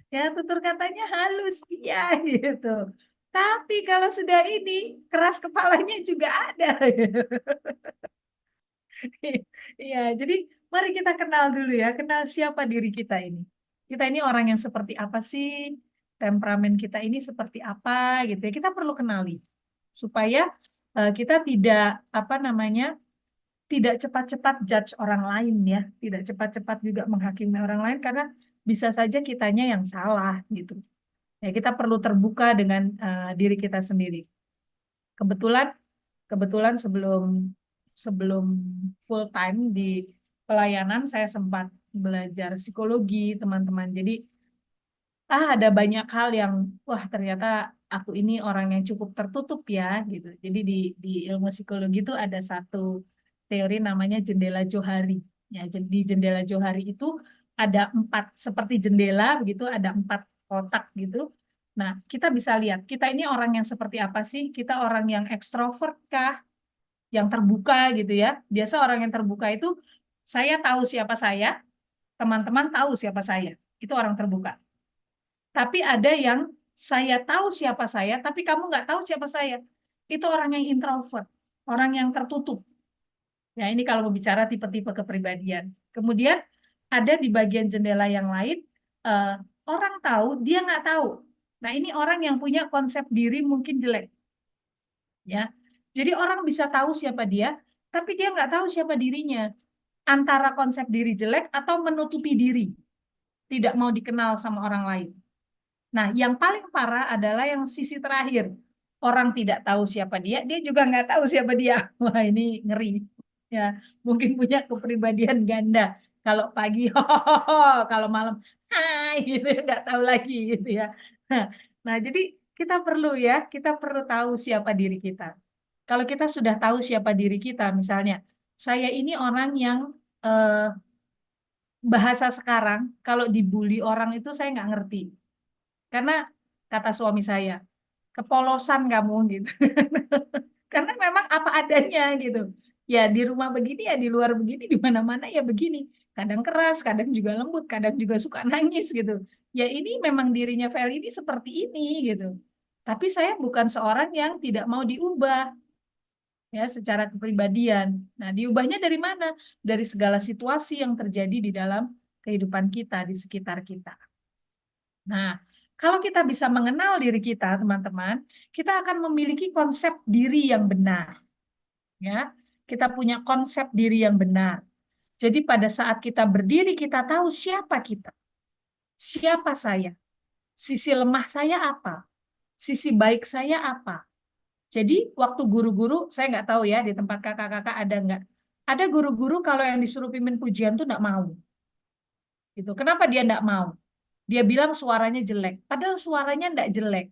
Ya, tutur katanya halus, iya gitu. Tapi kalau sudah ini, keras kepalanya juga ada. Iya, jadi mari kita kenal dulu ya, kenal siapa diri kita ini. Kita ini orang yang seperti apa sih? temperamen kita ini seperti apa gitu ya. Kita perlu kenali supaya kita tidak tidak cepat-cepat judge orang lain ya, tidak cepat-cepat juga menghakimi orang lain karena bisa saja kitanya yang salah gitu. Ya, kita perlu terbuka dengan diri kita sendiri. Kebetulan sebelum sebelum full time di pelayanan saya sempat belajar psikologi, teman-teman. Jadi ada banyak hal yang wah ternyata aku ini orang yang cukup tertutup ya gitu. Jadi di ilmu psikologi itu ada satu teori namanya jendela Johari. Ya, di jendela Johari itu ada 4 seperti jendela begitu, ada 4 kotak gitu. Nah, kita bisa lihat kita ini orang yang seperti apa sih? Kita orang yang ekstrovert kah? Yang terbuka gitu ya. Biasa orang yang terbuka itu saya tahu siapa saya, teman-teman tahu siapa saya. Itu orang terbuka. Tapi ada yang saya tahu siapa saya, tapi kamu nggak tahu siapa saya. Itu orang yang introvert, orang yang tertutup. Ya, ini kalau bicara tipe-tipe kepribadian. Kemudian ada di bagian jendela yang lain, eh, orang tahu, dia nggak tahu. Nah, ini orang yang punya konsep diri mungkin jelek. Ya, jadi orang bisa tahu siapa dia, tapi dia nggak tahu siapa dirinya. Antara konsep diri jelek atau menutupi diri, tidak mau dikenal sama orang lain. Nah, yang paling parah adalah yang sisi terakhir. Orang tidak tahu siapa dia juga nggak tahu siapa dia. Wah, ini ngeri. Ya, mungkin punya kepribadian ganda. Kalau pagi, kalau malam, hai, gitu ya, nggak tahu lagi, gitu ya. Nah, jadi kita perlu tahu siapa diri kita. Kalau kita sudah tahu siapa diri kita, misalnya, saya ini orang yang eh, bahasa sekarang, kalau dibully orang itu saya nggak ngerti. Karena kata suami saya, kepolosan kamu gitu. Karena memang apa adanya gitu. Ya di rumah begini ya di luar begini di mana-mana ya begini. Kadang keras, kadang juga lembut, kadang juga suka nangis gitu. Ya ini memang dirinya Feli ini seperti ini gitu. Tapi saya bukan seorang yang tidak mau diubah ya secara kepribadian. Nah, diubahnya dari mana? Dari segala situasi yang terjadi di dalam kehidupan kita, di sekitar kita. Nah, kalau kita bisa mengenal diri kita, teman-teman, kita akan memiliki konsep diri yang benar. Ya, kita punya konsep diri yang benar. Jadi pada saat kita berdiri, kita tahu siapa kita. Siapa saya? Sisi lemah saya apa? Sisi baik saya apa? Jadi waktu guru-guru, saya nggak tahu ya di tempat kakak-kakak ada nggak. Ada guru-guru kalau yang disuruh pimpin pujian tuh nggak mau. Gitu. Kenapa dia nggak mau? Dia bilang suaranya jelek. Padahal suaranya nggak jelek.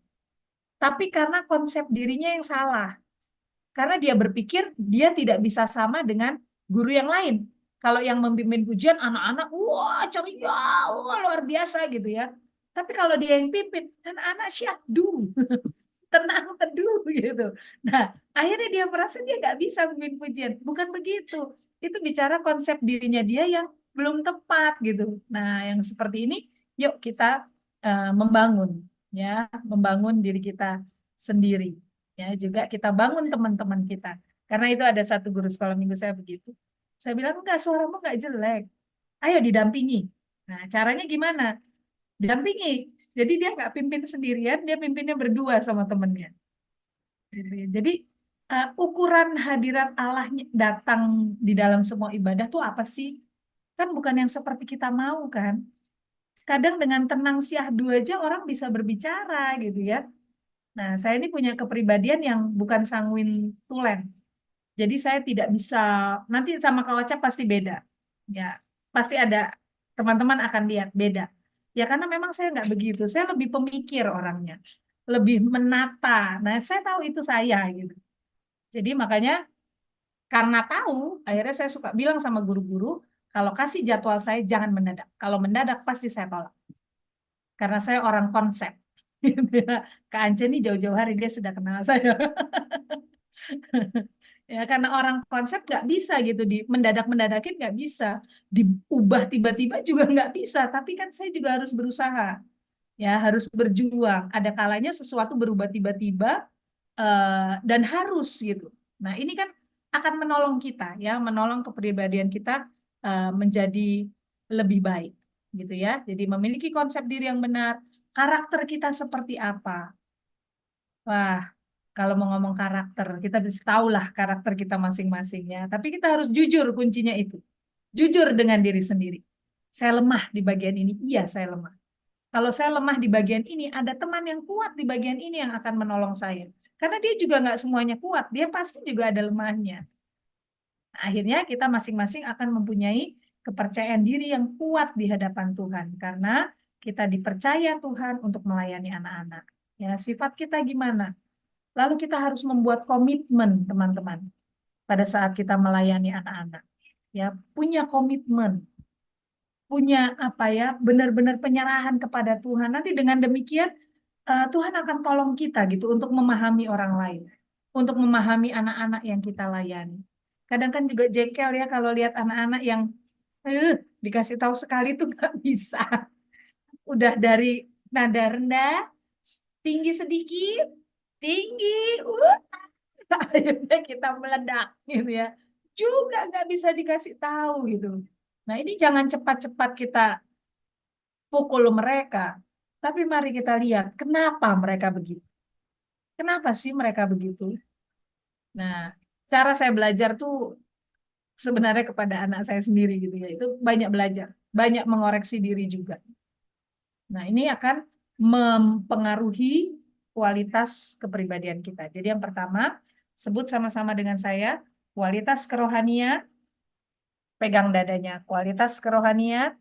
Tapi karena konsep dirinya yang salah. Karena dia berpikir dia tidak bisa sama dengan guru yang lain. Kalau yang memimpin pujian anak-anak, wah ceria, wah luar biasa gitu ya. Tapi kalau dia yang pimpin, anak-anak syahdu, tenang teduh gitu. Nah, akhirnya dia merasa dia nggak bisa memimpin pujian. Bukan begitu. Itu bicara konsep dirinya dia yang belum tepat gitu. Nah, yang seperti ini, yuk kita membangun, ya, membangun diri kita sendiri. Ya, juga kita bangun teman-teman kita. Karena itu ada satu guru sekolah minggu saya begitu. Saya bilang, enggak, suaramu enggak jelek. Ayo didampingi. Nah, caranya gimana? Didampingi. Jadi dia nggak pimpin sendirian, dia pimpinnya berdua sama temennya. Gitu ya. Jadi ukuran hadirat Allah datang di dalam semua ibadah tuh apa sih? Kan bukan yang seperti kita mau kan? Kadang dengan tenang syahdu aja orang bisa berbicara gitu ya. Nah, saya ini punya kepribadian yang bukan sanguin tulen. Jadi saya tidak bisa, nanti sama Kak Ocha pasti beda. Ya, pasti ada, teman-teman akan lihat beda. Ya karena memang saya nggak begitu, saya lebih pemikir orangnya. Lebih menata. Nah, saya tahu itu saya gitu. Jadi makanya karena tahu, akhirnya saya suka bilang sama guru-guru, kalau kasih jadwal saya jangan mendadak. Kalau mendadak pasti saya tolak. Karena saya orang konsep. Kak Ance ini jauh-jauh hari dia sudah kenal saya. Ya karena orang konsep nggak bisa gitu di mendadak-mendadakin nggak bisa, diubah tiba-tiba juga nggak bisa. Tapi kan saya juga harus berusaha, ya harus berjuang. Ada kalanya sesuatu berubah tiba-tiba dan harus gitu. Nah ini kan akan menolong kita, ya menolong kepribadian kita menjadi lebih baik, gitu ya. Jadi memiliki konsep diri yang benar. Karakter kita seperti apa? Wah, kalau mau ngomong karakter, kita bisa tahulah karakter kita masing-masingnya. Tapi kita harus jujur, kuncinya itu. Jujur dengan diri sendiri. Saya lemah di bagian ini. Iya, saya lemah. Kalau saya lemah di bagian ini, ada teman yang kuat di bagian ini yang akan menolong saya. Karena dia juga nggak semuanya kuat. Dia pasti juga ada lemahnya. Nah, akhirnya kita masing-masing akan mempunyai kepercayaan diri yang kuat di hadapan Tuhan. Karena kita dipercaya Tuhan untuk melayani anak-anak. Ya, sifat kita gimana? Lalu kita harus membuat komitmen, teman-teman, pada saat kita melayani anak-anak. Ya, punya komitmen, punya apa ya, benar-benar penyerahan kepada Tuhan. Nanti dengan demikian Tuhan akan tolong kita gitu untuk memahami orang lain, untuk memahami anak-anak yang kita layani. Kadang kan juga jengkel ya kalau lihat anak-anak yang dikasih tahu sekali tuh nggak bisa. Udah dari nada rendah, tinggi sedikit, tinggi, akhirnya kita meledak gitu ya. Juga nggak bisa dikasih tahu gitu. Nah ini jangan cepat-cepat kita pukul mereka. Tapi mari kita lihat kenapa mereka begitu. Kenapa sih mereka begitu? Nah, cara saya belajar tuh sebenarnya kepada anak saya sendiri gitu ya. Itu banyak belajar, banyak mengoreksi diri juga. Nah, ini akan mempengaruhi kualitas kepribadian kita. Jadi yang pertama, sebut sama-sama dengan saya, kualitas kerohanian, pegang dadanya, kualitas kerohanian,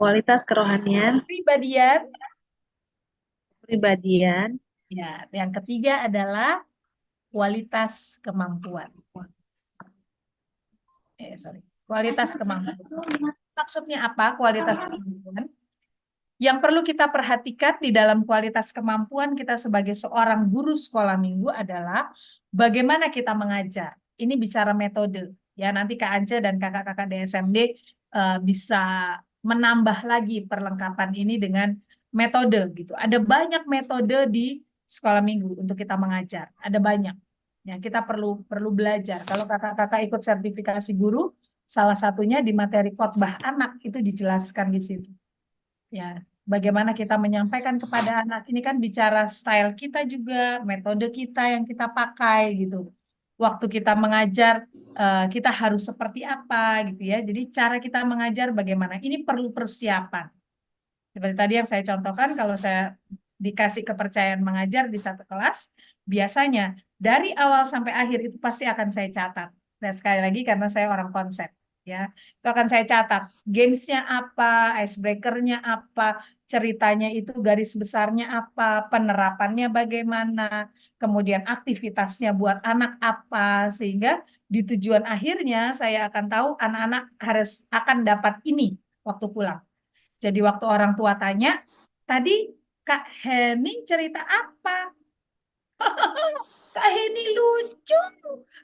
Kualitas kerohanian, kepribadian, kepribadian, ya. Yang ketiga adalah kualitas kemampuan. Kualitas kemampuan. Maksudnya apa kualitas kemampuan? Yang perlu kita perhatikan di dalam kualitas kemampuan kita sebagai seorang guru sekolah minggu adalah bagaimana kita mengajar. Ini bicara metode. Ya, nanti Kak Ance dan kakak-kakak DSMD bisa menambah lagi perlengkapan ini dengan metode gitu. Ada banyak metode di sekolah minggu untuk kita mengajar. Ada banyak. Ya, kita perlu belajar. Kalau kakak-kakak ikut sertifikasi guru, salah satunya di materi khotbah anak itu dijelaskan di situ. Ya, bagaimana kita menyampaikan kepada anak ini kan bicara style kita juga, metode kita yang kita pakai gitu. Waktu kita mengajar, kita harus seperti apa gitu ya. Jadi cara kita mengajar bagaimana? Ini perlu persiapan. Seperti tadi yang saya contohkan, kalau saya dikasih kepercayaan mengajar di satu kelas, biasanya dari awal sampai akhir itu pasti akan saya catat. Dan sekali lagi karena saya orang konsep, ya itu akan saya catat. Gamesnya apa, icebreaker-nya apa, ceritanya itu garis besarnya apa, penerapannya bagaimana, kemudian aktivitasnya buat anak apa, sehingga di tujuan akhirnya saya akan tahu anak-anak harus akan dapat ini waktu pulang. Jadi waktu orang tua tanya, tadi Kak Henning cerita apa? Kak Heni lucu,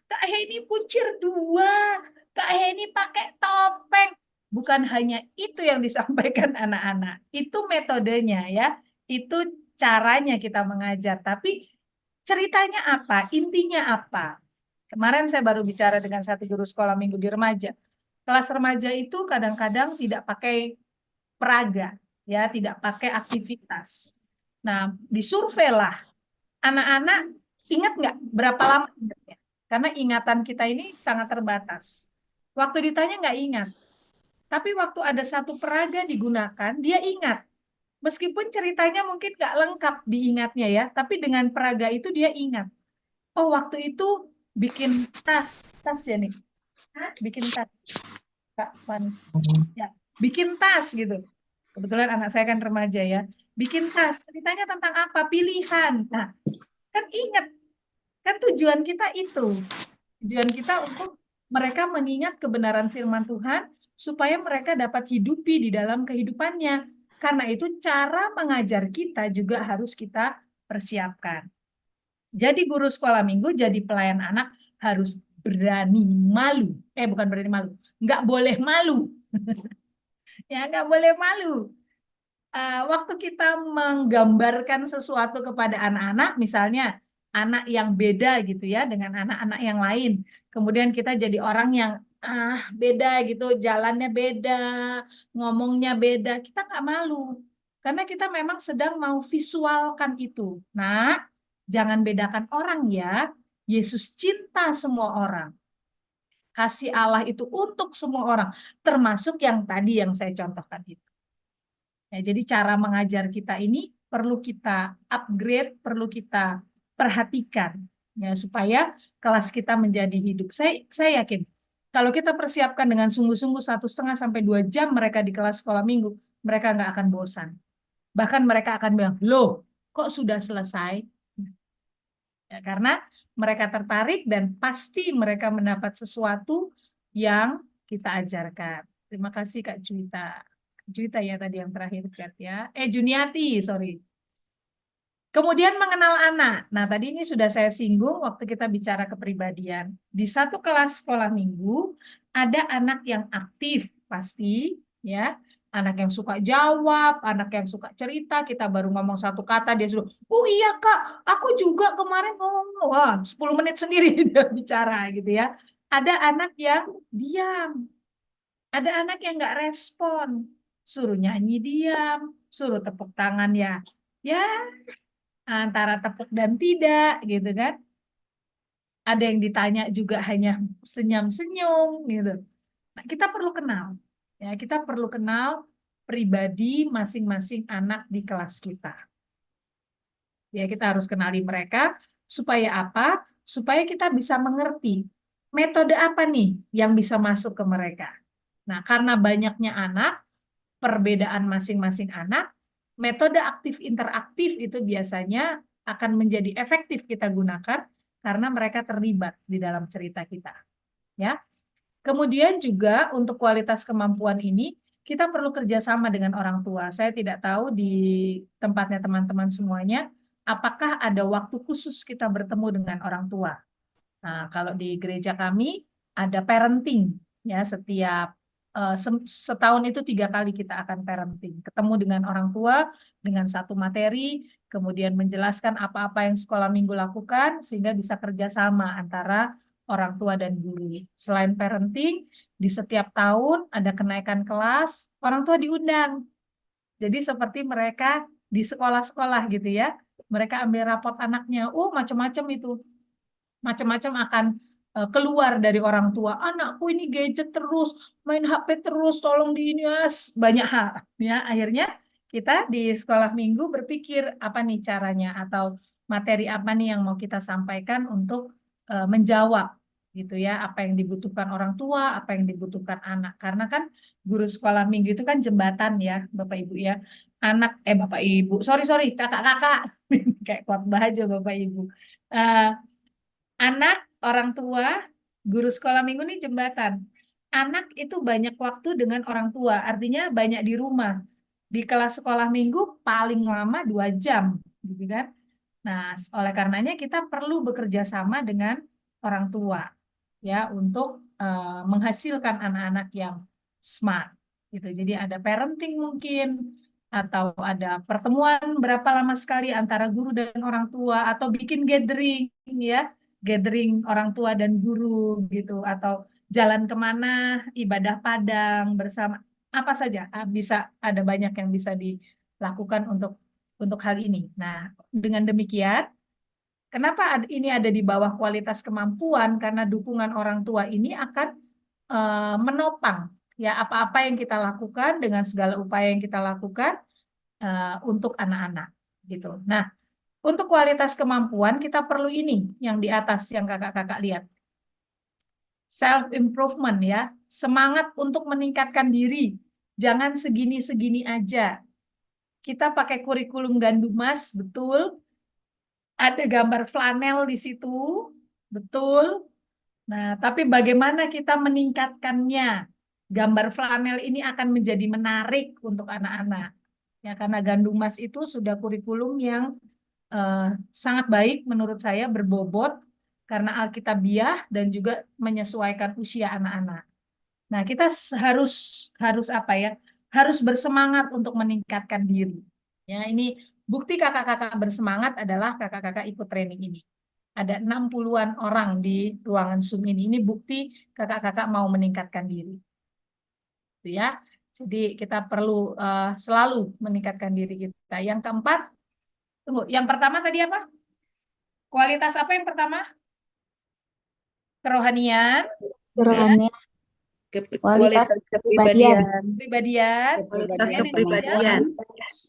Kak Heni pucir dua, Kak Heni pakai topeng. Bukan hanya itu yang disampaikan anak-anak, itu metodenya ya, itu caranya kita mengajar. Tapi ceritanya apa, intinya apa? Kemarin saya baru bicara dengan satu guru sekolah minggu di remaja. Kelas remaja itu kadang-kadang tidak pakai peraga, ya tidak pakai aktivitas. Nah, disurvei lah anak-anak ingat nggak berapa lama ingatnya? Karena ingatan kita ini sangat terbatas. Waktu ditanya nggak ingat, tapi waktu ada satu peraga digunakan, dia ingat. Meskipun ceritanya mungkin nggak lengkap diingatnya ya, tapi dengan peraga itu dia ingat. Oh, waktu itu bikin tas ya nih, bikin tas, Kak Fani. Ya, bikin tas gitu. Kebetulan anak saya kan remaja ya. Bikin tas, ceritanya tentang apa? Pilihan. Nah, kan ingat, kan tujuan kita itu. Tujuan kita untuk mereka mengingat kebenaran firman Tuhan supaya mereka dapat hidupi di dalam kehidupannya. Karena itu cara mengajar kita juga harus kita persiapkan. Jadi guru sekolah minggu, jadi pelayan anak harus berani malu. Bukan berani malu. Nggak boleh malu. Ya, nggak boleh malu. Waktu kita menggambarkan sesuatu kepada anak-anak, misalnya anak yang beda gitu ya dengan anak-anak yang lain, kemudian kita jadi orang yang beda gitu, jalannya beda, ngomongnya beda, kita nggak malu Karena kita memang sedang mau visualkan itu. Nah, jangan bedakan orang ya. Yesus cinta semua orang. Kasih Allah itu untuk semua orang, termasuk yang tadi yang saya contohkan itu. Ya, jadi cara mengajar kita ini perlu kita upgrade, perlu kita perhatikan ya supaya kelas kita menjadi hidup. Saya yakin kalau kita persiapkan dengan sungguh-sungguh 1,5 sampai 2 jam mereka di kelas sekolah minggu, mereka nggak akan bosan. Bahkan mereka akan bilang, loh, kok sudah selesai? Ya, karena mereka tertarik dan pasti mereka mendapat sesuatu yang kita ajarkan. Terima kasih Kak Juwita. Juwita ya tadi yang terakhir chat ya. Juniati, sorry. Kemudian mengenal anak. Nah, tadi ini sudah saya singgung waktu kita bicara kepribadian. Di satu kelas sekolah minggu, ada anak yang aktif, pasti, ya. Anak yang suka jawab, anak yang suka cerita, kita baru ngomong satu kata, dia sudah, oh iya Kak, aku juga kemarin ngomong, wah 10 menit sendiri dia bicara gitu ya. Ada anak yang diam, ada anak yang nggak respon, suruh nyanyi diam, suruh tepuk tangan ya, ya antara tepuk dan tidak gitu kan. Ada yang ditanya juga hanya senyum-senyum gitu. Nah, kita perlu kenal ya, kita perlu kenal pribadi masing-masing anak di kelas kita. Ya, kita harus kenali mereka supaya apa? Supaya kita bisa mengerti metode apa nih yang bisa masuk ke mereka. Nah, karena banyaknya anak, perbedaan masing-masing anak, metode aktif interaktif itu biasanya akan menjadi efektif kita gunakan karena mereka terlibat di dalam cerita kita. Ya. Kemudian juga untuk kualitas kemampuan ini kita perlu kerjasama dengan orang tua. Saya tidak tahu di tempatnya teman-teman semuanya, apakah ada waktu khusus kita bertemu dengan orang tua. Nah, kalau di gereja kami ada parenting ya setiap setahun itu 3 kali kita akan parenting, ketemu dengan orang tua dengan satu materi, kemudian menjelaskan apa-apa yang sekolah minggu lakukan sehingga bisa kerjasama antara orang tua dan guru. Selain parenting, di setiap tahun ada kenaikan kelas, orang tua diundang. Jadi seperti mereka di sekolah-sekolah gitu ya, mereka ambil rapot anaknya, oh macam-macam itu macam-macam akan keluar dari orang tua. Anakku ini gadget terus, main HP terus, tolong di ini banyak hal. Ya, akhirnya kita di sekolah minggu berpikir apa nih caranya atau materi apa nih yang mau kita sampaikan untuk menjawab gitu ya, apa yang dibutuhkan orang tua, apa yang dibutuhkan anak. Karena kan guru sekolah minggu itu kan jembatan ya, Bapak Ibu ya. Bapak Ibu, sorry, kakak-kakak, kayak khotbah aja Bapak Ibu. Anak, orang tua, guru sekolah minggu ini jembatan. Anak itu banyak waktu dengan orang tua, artinya banyak di rumah. Di kelas sekolah minggu paling lama 2 jam, gitu kan? Nah, oleh karenanya kita perlu bekerja sama dengan orang tua, ya, untuk menghasilkan anak-anak yang smart, gitu. Jadi ada parenting mungkin, atau ada pertemuan berapa lama sekali antara guru dan orang tua, atau bikin gathering, ya, gathering orang tua dan guru gitu, atau jalan kemana, ibadah padang bersama, apa saja bisa, ada banyak yang bisa dilakukan untuk hal ini. Nah, dengan demikian, kenapa ini ada di bawah kualitas kemampuan? Karena dukungan orang tua ini akan menopang ya apa-apa yang kita lakukan dengan segala upaya yang kita lakukan untuk anak-anak gitu. Nah, untuk kualitas kemampuan kita perlu ini yang di atas yang kakak-kakak lihat. Self improvement ya, semangat untuk meningkatkan diri. Jangan segini-segini aja. Kita pakai kurikulum Gandumas, betul. Ada gambar flanel di situ, betul. Nah, tapi bagaimana kita meningkatkannya? Gambar flanel ini akan menjadi menarik untuk anak-anak. Ya, karena Gandumas itu sudah kurikulum yang sangat baik menurut saya, berbobot karena alkitabiah dan juga menyesuaikan usia anak-anak. Nah, kita harus apa ya? Harus bersemangat untuk meningkatkan diri. Ya, ini bukti kakak-kakak bersemangat adalah kakak-kakak ikut training ini. Ada 60-an orang di ruangan Zoom ini. Ini bukti kakak-kakak mau meningkatkan diri. Gitu ya. Jadi kita perlu selalu meningkatkan diri kita. Yang keempat, tunggu, yang pertama tadi apa? Kualitas apa yang pertama? Kerohanian, kemudian Kualitas kepribadian. kepribadian, Kualitas kemudian yang ketiga, kepribadian.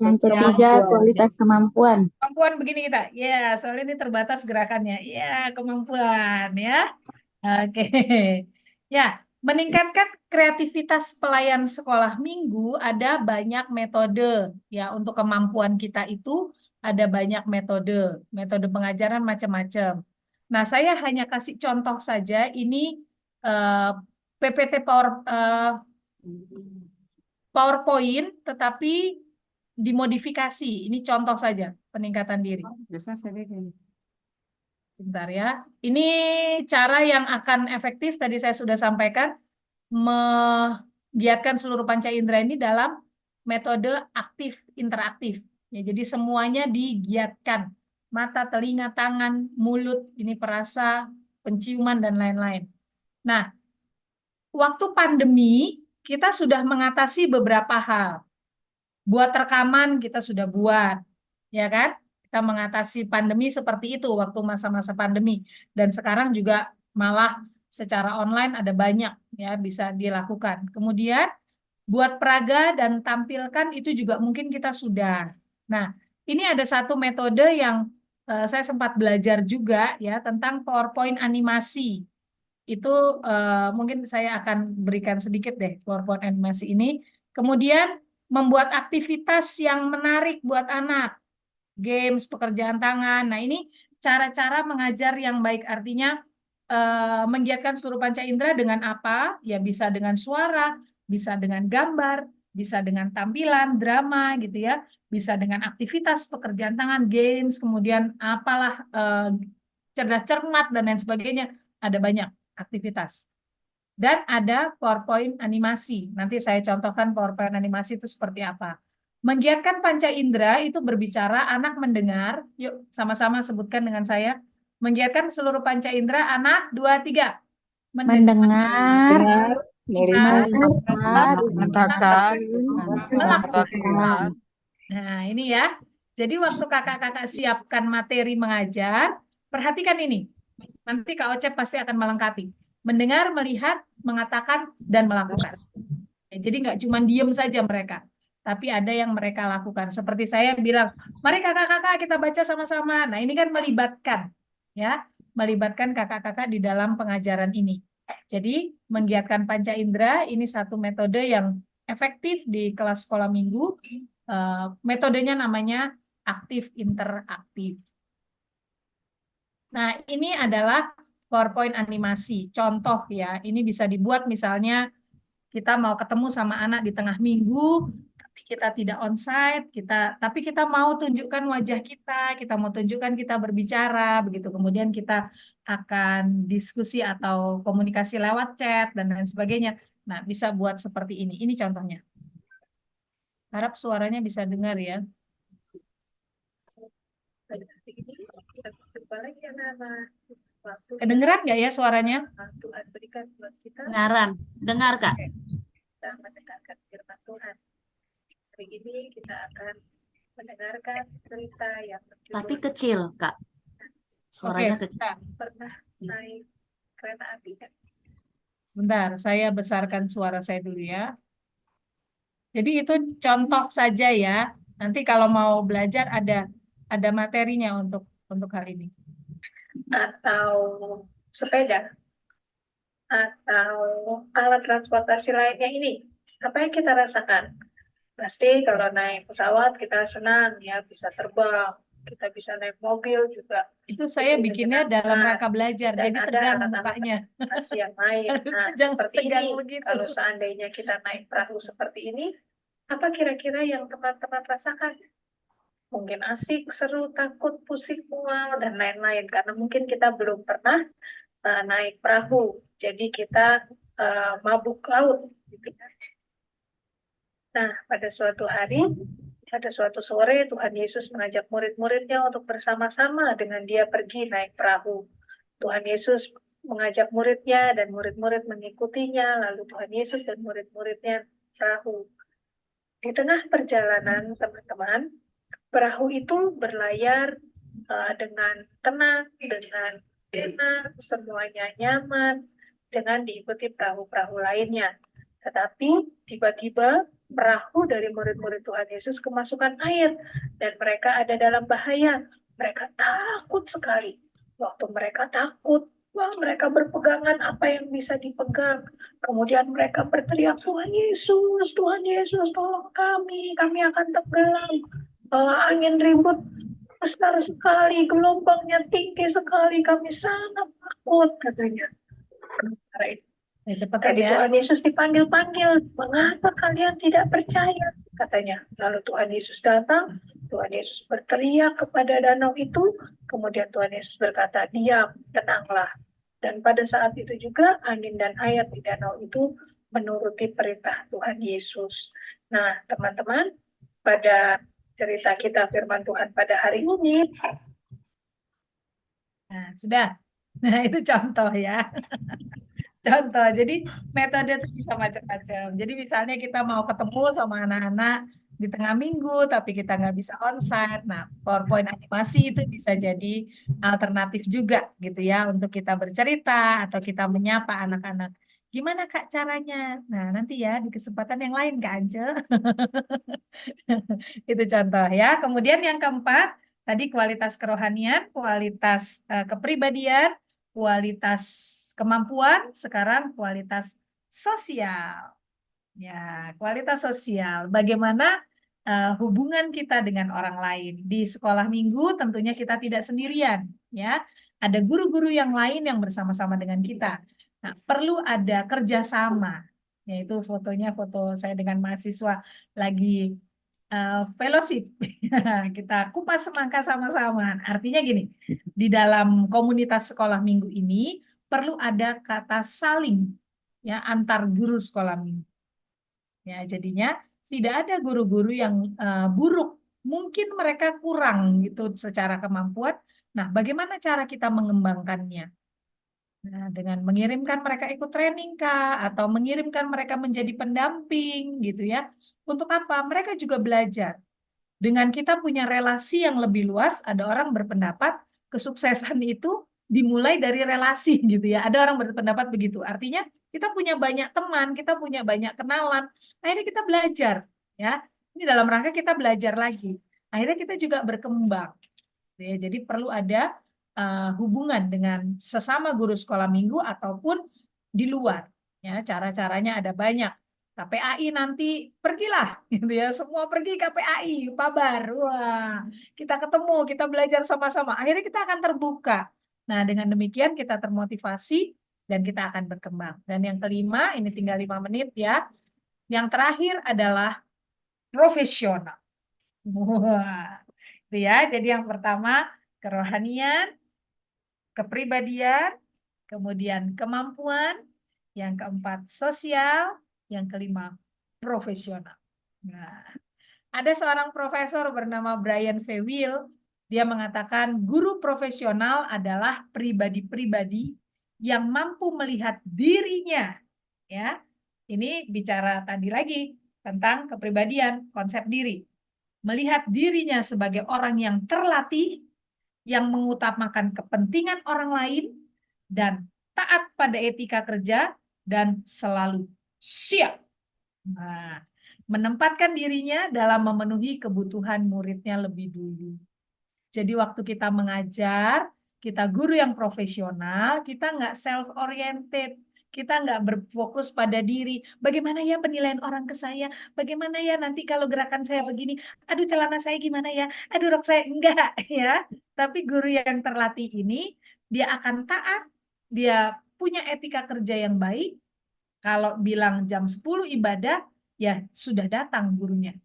Yang ketiga, kualitas kemampuan. kemampuan begini kita. Ya, soalnya ini terbatas gerakannya. Ya, kemampuan ya. Oke. Ya, meningkatkan kreativitas pelayan sekolah minggu ada banyak metode ya untuk kemampuan kita itu ada banyak metode. Metode pengajaran macam-macam. Nah, saya hanya kasih contoh saja ini eh, PPT PowerPoint tetapi dimodifikasi. Ini contoh saja peningkatan diri. Bentar ya. Ini cara yang akan efektif tadi saya sudah sampaikan menggiatkan seluruh panca indera ini dalam metode aktif interaktif. Ya, jadi semuanya digiatkan. Mata, telinga, tangan, mulut, ini perasa, penciuman dan lain-lain. Nah, waktu pandemi kita sudah mengatasi beberapa hal. Buat rekaman kita sudah buat, ya kan? Kita mengatasi pandemi seperti itu waktu masa-masa pandemi. Dan sekarang juga malah secara online ada banyak ya bisa dilakukan. Kemudian buat peraga dan tampilkan itu juga mungkin kita sudah. Nah, ini ada satu metode yang saya sempat belajar juga ya tentang PowerPoint animasi. Itu mungkin saya akan berikan sedikit deh PowerPoint animasi ini. Kemudian membuat aktivitas yang menarik buat anak, games, pekerjaan tangan. Nah, ini cara-cara mengajar yang baik, artinya menggiatkan seluruh panca indera dengan apa? Ya bisa dengan suara, bisa dengan gambar, bisa dengan tampilan, drama gitu ya, bisa dengan aktivitas pekerjaan tangan, games, kemudian apalah cerdas cermat dan lain sebagainya. Ada banyak aktivitas. Dan ada PowerPoint animasi. Nanti saya contohkan PowerPoint animasi itu seperti apa. Menggiatkan panca indera itu berbicara, anak mendengar. Yuk sama-sama sebutkan dengan saya. Menggiatkan seluruh panca indera, anak, 2, 3. Mendengar, Melihat, melihat, mengatakan, melakukan. Nah, ini ya. Jadi waktu kakak-kakak siapkan materi mengajar, perhatikan ini. Nanti Kak Ocep pasti akan melengkapi. Mendengar, melihat, mengatakan, dan melakukan. Ya, jadi nggak cuma diem saja mereka, tapi ada yang mereka lakukan. Seperti saya bilang, mari kakak-kakak kita baca sama-sama. Nah, ini kan melibatkan, ya, melibatkan kakak-kakak di dalam pengajaran ini. Jadi, menggiatkan panca indera ini satu metode yang efektif di kelas sekolah minggu. Metodenya namanya aktif interaktif. Nah, ini adalah PowerPoint animasi. Contoh ya, ini bisa dibuat misalnya kita mau ketemu sama anak di tengah minggu, tapi kita tidak onsite, tapi kita mau tunjukkan wajah kita mau tunjukkan kita berbicara, begitu. Kemudian kita akan diskusi atau komunikasi lewat chat dan lain sebagainya. Nah, bisa buat seperti ini. Ini contohnya. Harap suaranya bisa dengar ya. Kedengeran nggak ya suaranya? Dengaran, dengar Kak. Kita mendengarkan firman Tuhan. Hari ini kita akan mendengarkan cerita yang berjudul Tapi kecil Kak. Suaranya Oke, kecil. pernah naik kereta api kan? Sebentar, saya besarkan suara saya dulu ya. Jadi itu contoh saja ya. Nanti kalau mau belajar ada materinya untuk hal ini. Atau sepeda atau alat transportasi lainnya ini, apa yang kita rasakan? Pasti kalau naik pesawat kita senang ya, bisa terbang, kita bisa naik mobil juga. Itu saya bikinnya dalam rangka belajar, jadi tegang mukanya. Yang lain. Nah, seperti ini, kalau seandainya kita naik perahu seperti ini, apa kira-kira yang teman-teman rasakan? Mungkin asik, seru, takut, pusing, mual, dan lain-lain. Karena mungkin kita belum pernah naik perahu, jadi kita mabuk laut. Gitu. Nah, pada suatu hari, pada suatu sore, Tuhan Yesus mengajak murid-muridnya untuk bersama-sama dengan dia pergi naik perahu. Tuhan Yesus mengajak muridnya dan murid-murid mengikutinya, lalu Tuhan Yesus dan murid-muridnya perahu. Di tengah perjalanan teman-teman, perahu itu berlayar dengan tenang, dengan enak, semuanya nyaman, dengan diikuti perahu-perahu lainnya. Tetapi tiba-tiba perahu dari murid-murid Tuhan Yesus kemasukan air dan mereka ada dalam bahaya. Mereka takut sekali. Waktu mereka takut, wah, mereka berpegangan apa yang bisa dipegang. Kemudian mereka berteriak, Tuhan Yesus, tolong kami akan tenggelam. Angin ribut besar sekali, gelombangnya tinggi sekali, kami sangat takut, katanya. Sementara itu, Cepetan tadi ya. Tuhan Yesus dipanggil-panggil, mengapa kalian tidak percaya? Katanya. Lalu Tuhan Yesus datang, Tuhan Yesus berteriak kepada danau itu, kemudian Tuhan Yesus berkata, diam, tenanglah. Dan pada saat itu juga angin dan air di danau itu menuruti perintah Tuhan Yesus. Nah, teman-teman, pada cerita kita firman Tuhan pada hari ini, Nah, sudah. Nah, itu contoh ya. Contoh, jadi metode itu bisa macam-macam. Jadi misalnya kita mau ketemu sama anak-anak di tengah minggu, tapi kita nggak bisa onsite. Nah, PowerPoint animasi itu bisa jadi alternatif juga gitu ya untuk kita bercerita atau kita menyapa anak-anak. Gimana Kak caranya? Nah, nanti ya di kesempatan yang lain Kak Ance. Itu contoh ya. Kemudian yang keempat, tadi kualitas kerohanian, kualitas kepribadian, kualitas kemampuan, sekarang kualitas sosial. Ya, kualitas sosial. Bagaimana hubungan kita dengan orang lain. Di sekolah minggu tentunya kita tidak sendirian, ya. Ada guru-guru yang lain yang bersama-sama dengan kita. Nah, perlu ada kerjasama, yaitu fotonya foto saya dengan mahasiswa lagi fellowship. Kita kupas semangka sama-sama. Artinya gini, di dalam komunitas sekolah minggu ini perlu ada kata saling ya antar guru sekolah minggu. Ya, jadinya tidak ada guru-guru yang buruk. Mungkin mereka kurang gitu secara kemampuan. Nah, bagaimana cara kita mengembangkannya? Nah, dengan mengirimkan mereka ikut training kah atau mengirimkan mereka menjadi pendamping gitu ya. Untuk apa? Mereka juga belajar. Dengan kita punya relasi yang lebih luas, ada orang berpendapat kesuksesan itu dimulai dari relasi gitu ya. Ada orang berpendapat begitu. Artinya kita punya banyak teman, kita punya banyak kenalan. Akhirnya kita belajar ya. Ini dalam rangka kita belajar lagi. Akhirnya kita juga berkembang. Ya, jadi perlu ada hubungan dengan sesama guru sekolah minggu ataupun di luar. Ya, cara-caranya ada banyak. KPAI nanti pergilah gitu ya, semua pergi KPAI, Pabar. Wah, kita ketemu, kita belajar sama-sama. Akhirnya kita akan terbuka. Nah, dengan demikian kita termotivasi dan kita akan berkembang. Dan yang kelima, ini tinggal 5 menit ya. Yang terakhir adalah profesional. Wah, itu ya. Jadi yang pertama kerohanian, kepribadian, kemudian kemampuan, yang keempat sosial, yang kelima profesional. Nah, ada seorang profesor bernama Brian V. Will, dia mengatakan guru profesional adalah pribadi-pribadi yang mampu melihat dirinya. Ya, ini bicara tadi lagi tentang kepribadian, konsep diri. Melihat dirinya sebagai orang yang terlatih, yang mengutamakan kepentingan orang lain, dan taat pada etika kerja, dan selalu siap. Nah, menempatkan dirinya dalam memenuhi kebutuhan muridnya lebih dulu. Jadi waktu kita mengajar, kita guru yang profesional, kita nggak self-oriented. Kita nggak berfokus pada diri. Bagaimana ya penilaian orang ke saya? Bagaimana ya nanti kalau gerakan saya begini? Aduh celana saya gimana ya? Aduh rok saya enggak ya. Tapi guru yang terlatih ini, dia akan taat. Dia punya etika kerja yang baik. Kalau bilang jam 10 ibadah, ya sudah datang gurunya.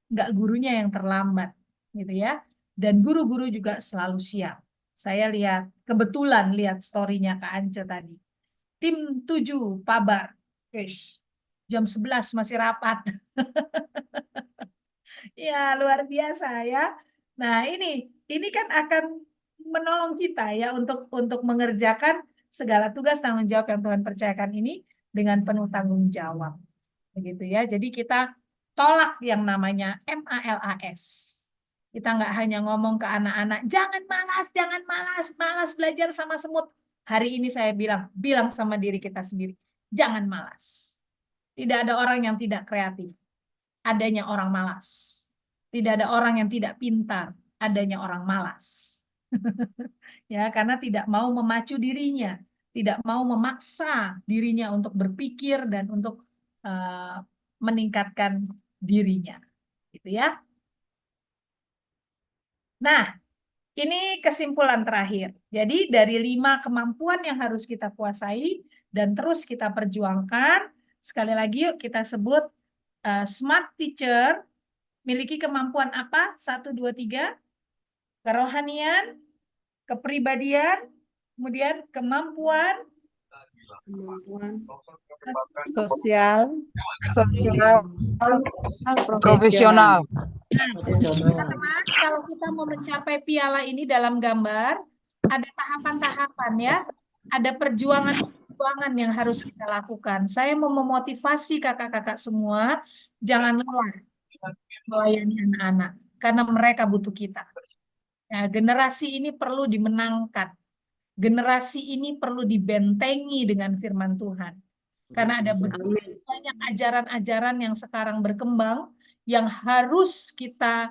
Enggak gurunya yang terlambat. Gitu ya. Dan guru-guru juga selalu siap. Saya kebetulan lihat story-nya Kak Ance tadi. Tim 7 Pabar. Jam 11 masih rapat. Ya, luar biasa ya. Nah, ini kan akan menolong kita ya untuk mengerjakan segala tugas tanggung jawab yang Tuhan percayakan ini dengan penuh tanggung jawab. Begitu ya. Jadi kita tolak yang namanya MALAS. Kita nggak hanya ngomong ke anak-anak, jangan malas, malas belajar sama semut. Hari ini saya bilang sama diri kita sendiri, jangan malas. Tidak ada orang yang tidak kreatif, adanya orang malas. Tidak ada orang yang tidak pintar, adanya orang malas. Ya, karena tidak mau memacu dirinya, tidak mau memaksa dirinya untuk berpikir dan untuk eh, meningkatkan dirinya, gitu ya. Nah, ini kesimpulan terakhir. Jadi dari 5 kemampuan yang harus kita kuasai dan terus kita perjuangkan, sekali lagi yuk kita sebut smart teacher miliki kemampuan apa? 1, 2, 3. Kerohanian, kepribadian, kemudian kemampuan Sosial, Sosial, profesional. profesional. Nah, teman-teman, kalau kita mau mencapai piala ini dalam gambar, ada tahapan-tahapan ya, ada perjuangan-perjuangan yang harus kita lakukan. Saya mau memotivasi kakak-kakak semua, jangan lelah melayani anak-anak, karena mereka butuh kita. Nah, generasi ini perlu dimenangkan. Generasi ini perlu dibentengi dengan firman Tuhan. Karena ada begitu banyak ajaran-ajaran yang sekarang berkembang yang harus kita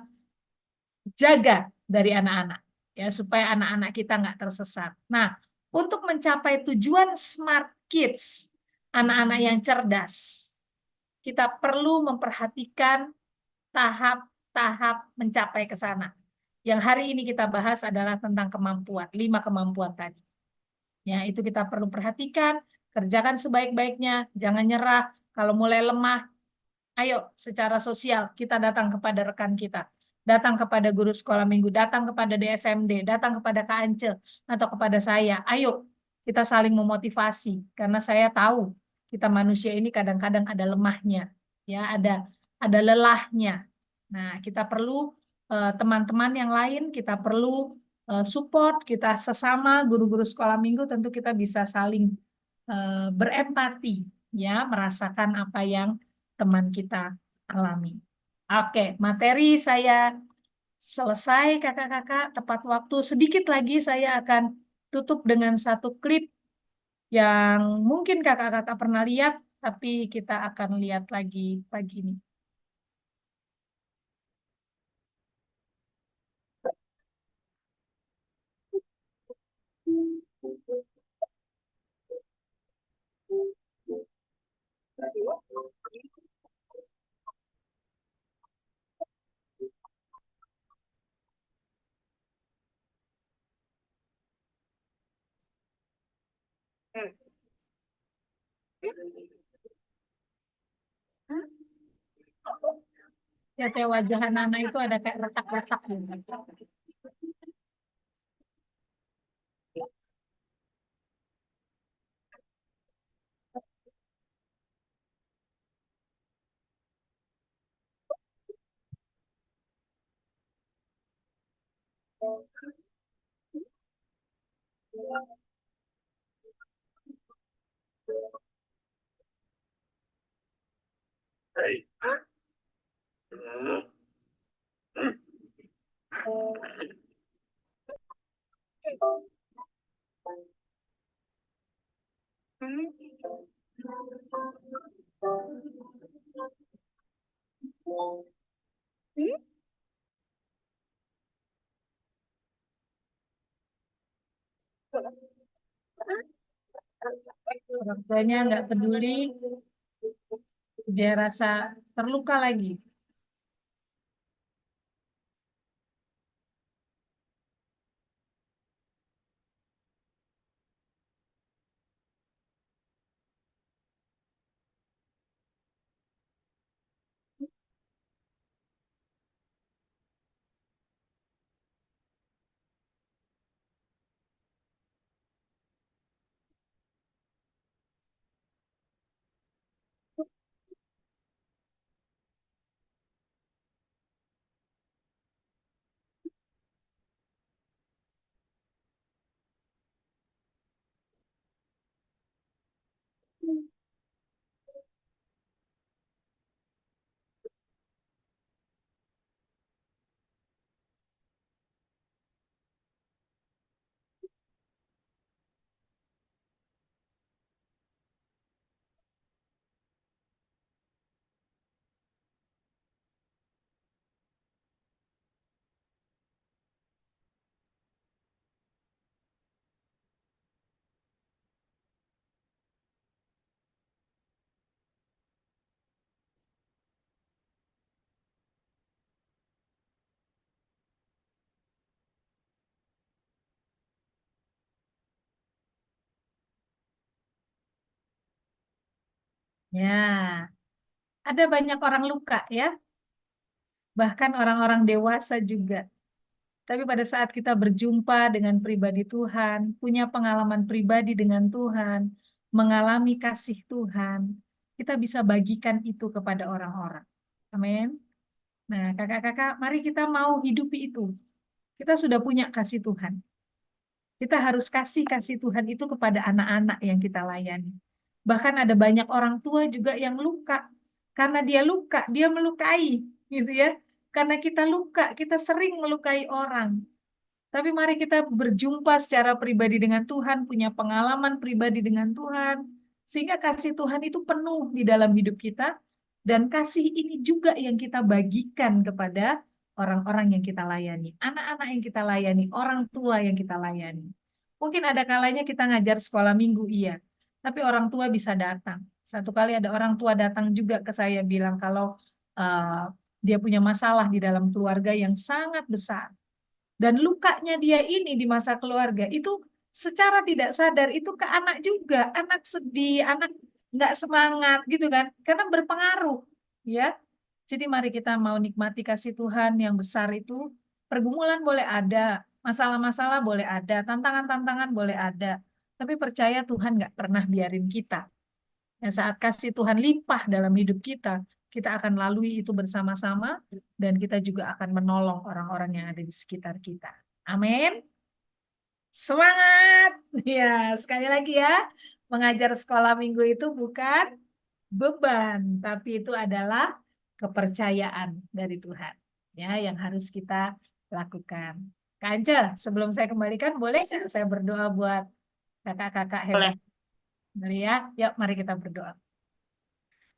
jaga dari anak-anak ya supaya anak-anak kita nggak tersesat. Nah, untuk mencapai tujuan Smart Kids, anak-anak yang cerdas, kita perlu memperhatikan tahap-tahap mencapai ke sana. Yang hari ini kita bahas adalah tentang kemampuan, 5 kemampuan tadi. Ya, itu kita perlu perhatikan, kerjakan sebaik-baiknya, jangan nyerah. Kalau mulai lemah, ayo secara sosial kita datang kepada rekan kita, datang kepada guru sekolah minggu, datang kepada DSMD, datang kepada Kak Ance, atau kepada saya. Ayo kita saling memotivasi, karena saya tahu kita manusia ini kadang-kadang ada lemahnya, ya ada lelahnya. Nah, kita perlu teman-teman yang lain, kita perlu support kita sesama guru-guru sekolah minggu, tentu kita bisa saling berempati, ya merasakan apa yang teman kita alami. Oke, materi saya selesai kakak-kakak, tepat waktu. Sedikit lagi saya akan tutup dengan satu klip yang mungkin kakak-kakak pernah lihat, tapi kita akan lihat lagi pagi ini. Ya, kayak wajah anak-anak itu ada kayak retak-retak gitu. Orang tuanya nggak peduli, dia rasa terluka lagi. Ya, ada banyak orang luka ya, bahkan orang-orang dewasa juga. Tapi pada saat kita berjumpa dengan pribadi Tuhan, punya pengalaman pribadi dengan Tuhan, mengalami kasih Tuhan, kita bisa bagikan itu kepada orang-orang. Amin. Nah, kakak-kakak, mari kita mau hidupi itu. Kita sudah punya kasih Tuhan. Kita harus kasih Tuhan itu kepada anak-anak yang kita layani. Bahkan ada banyak orang tua juga yang luka. Karena dia luka, dia melukai, gitu ya. Karena kita luka, kita sering melukai orang. Tapi mari kita berjumpa secara pribadi dengan Tuhan, punya pengalaman pribadi dengan Tuhan, sehingga kasih Tuhan itu penuh di dalam hidup kita, dan kasih ini juga yang kita bagikan kepada orang-orang yang kita layani, anak-anak yang kita layani, orang tua yang kita layani. Mungkin ada kalanya kita ngajar sekolah minggu, iya, tapi orang tua bisa datang. Satu kali ada orang tua datang juga ke saya bilang kalau uh, dia punya masalah di dalam keluarga yang sangat besar. Dan lukanya dia ini di masa keluarga itu secara tidak sadar itu ke anak juga, anak sedih, anak nggak semangat gitu kan, karena berpengaruh ya. Jadi mari kita mau nikmati kasih Tuhan yang besar itu. Pergumulan boleh ada, masalah-masalah boleh ada, tantangan-tantangan boleh ada, tapi percaya Tuhan nggak pernah biarin kita. Yang saat kasih Tuhan limpah dalam hidup kita akan lalui itu bersama-sama, dan kita juga akan menolong orang-orang yang ada di sekitar kita. Amin. Semangat! Ya, sekali lagi ya, mengajar sekolah minggu itu bukan beban, tapi itu adalah kepercayaan dari Tuhan, ya, yang harus kita lakukan. Kak Ance, sebelum saya kembalikan, boleh nggak saya berdoa buat kakak-kakak hebat? Boleh. Mari ya, yuk mari kita berdoa.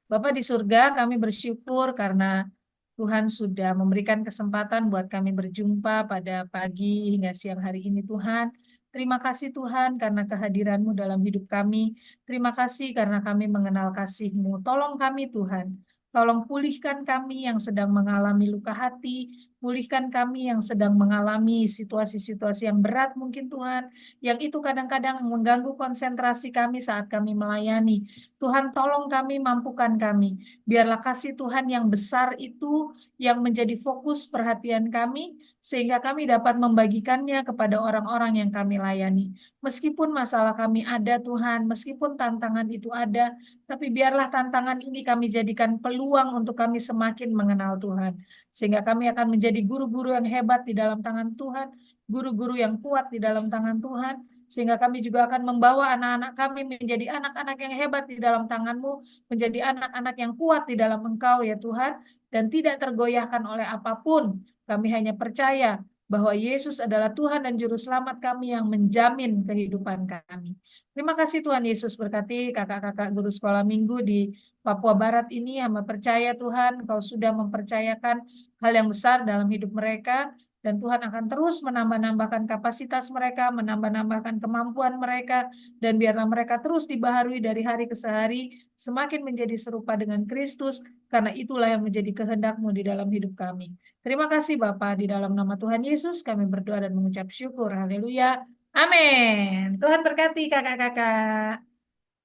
Bapa di surga, kami bersyukur karena Tuhan sudah memberikan kesempatan buat kami berjumpa pada pagi hingga siang hari ini, Tuhan. Terima kasih Tuhan karena kehadiran-Mu dalam hidup kami. Terima kasih karena kami mengenal kasih-Mu. Tolong kami Tuhan. Tolong pulihkan kami yang sedang mengalami luka hati. Pulihkan kami yang sedang mengalami situasi-situasi yang berat mungkin Tuhan. Yang itu kadang-kadang mengganggu konsentrasi kami saat kami melayani. Tuhan tolong kami, mampukan kami. Biarlah kasih Tuhan yang besar itu yang menjadi fokus perhatian kami, sehingga kami dapat membagikannya kepada orang-orang yang kami layani. Meskipun masalah kami ada Tuhan, meskipun tantangan itu ada, tapi biarlah tantangan ini kami jadikan peluang untuk kami semakin mengenal Tuhan. Sehingga kami akan menjadi guru-guru yang hebat di dalam tangan Tuhan, guru-guru yang kuat di dalam tangan Tuhan, sehingga kami juga akan membawa anak-anak kami menjadi anak-anak yang hebat di dalam tangan-Mu, menjadi anak-anak yang kuat di dalam Engkau ya Tuhan, dan tidak tergoyahkan oleh apapun. Kami hanya percaya bahwa Yesus adalah Tuhan dan Juru Selamat kami yang menjamin kehidupan kami. Terima kasih Tuhan Yesus, berkati kakak-kakak guru sekolah minggu di Papua Barat ini yang percaya Tuhan, Kau sudah mempercayakan hal yang besar dalam hidup mereka, dan Tuhan akan terus menambah-nambahkan kapasitas mereka, menambah-nambahkan kemampuan mereka, dan biarlah mereka terus dibaharui dari hari ke hari, semakin menjadi serupa dengan Kristus, karena itulah yang menjadi kehendak-Mu di dalam hidup kami. Terima kasih Bapa, di dalam nama Tuhan Yesus kami berdoa dan mengucap syukur. Haleluya. Amin. Tuhan berkati kakak-kakak.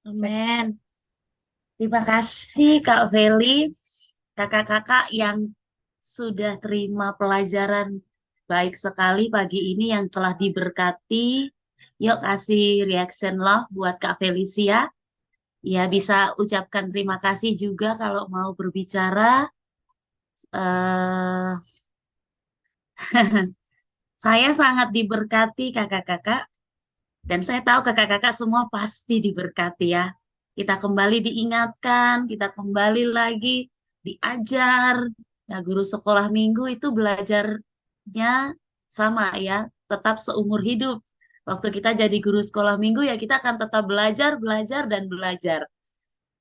Amin. Terima kasih Kak Feli, kakak-kakak yang sudah terima pelajaran baik sekali pagi ini yang telah diberkati. Yuk kasih reaction love buat Kak Felicia. Ya bisa ucapkan terima kasih juga kalau mau berbicara. Eh, saya sangat diberkati kakak-kakak. Dan saya tahu kakak-kakak semua pasti diberkati ya. Kita kembali diingatkan, kita kembali lagi diajar. Nah, guru sekolah minggu itu belajarnya sama ya, tetap seumur hidup. Waktu kita jadi guru sekolah minggu ya kita akan tetap belajar, belajar, dan belajar.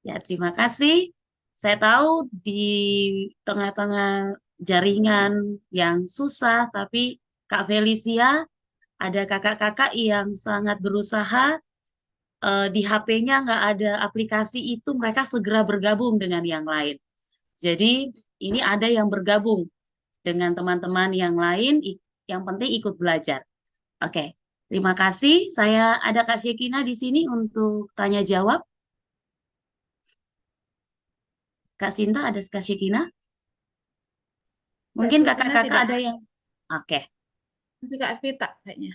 Ya, terima kasih. Saya tahu di tengah-tengah jaringan yang susah, tapi Kak Felicia ada kakak-kakak yang sangat berusaha, di HP-nya nggak ada aplikasi itu, mereka segera bergabung dengan yang lain. Jadi ini ada yang bergabung dengan teman-teman yang lain, yang penting ikut belajar. Oke, terima kasih. Saya ada Kak Syekina di sini untuk tanya jawab. Kak Sinta, ada Kak Syekina? Kak Mungkin Syekina kakak-kakak tidak. ada yang... Oke, Nanti Kak Vita kayaknya.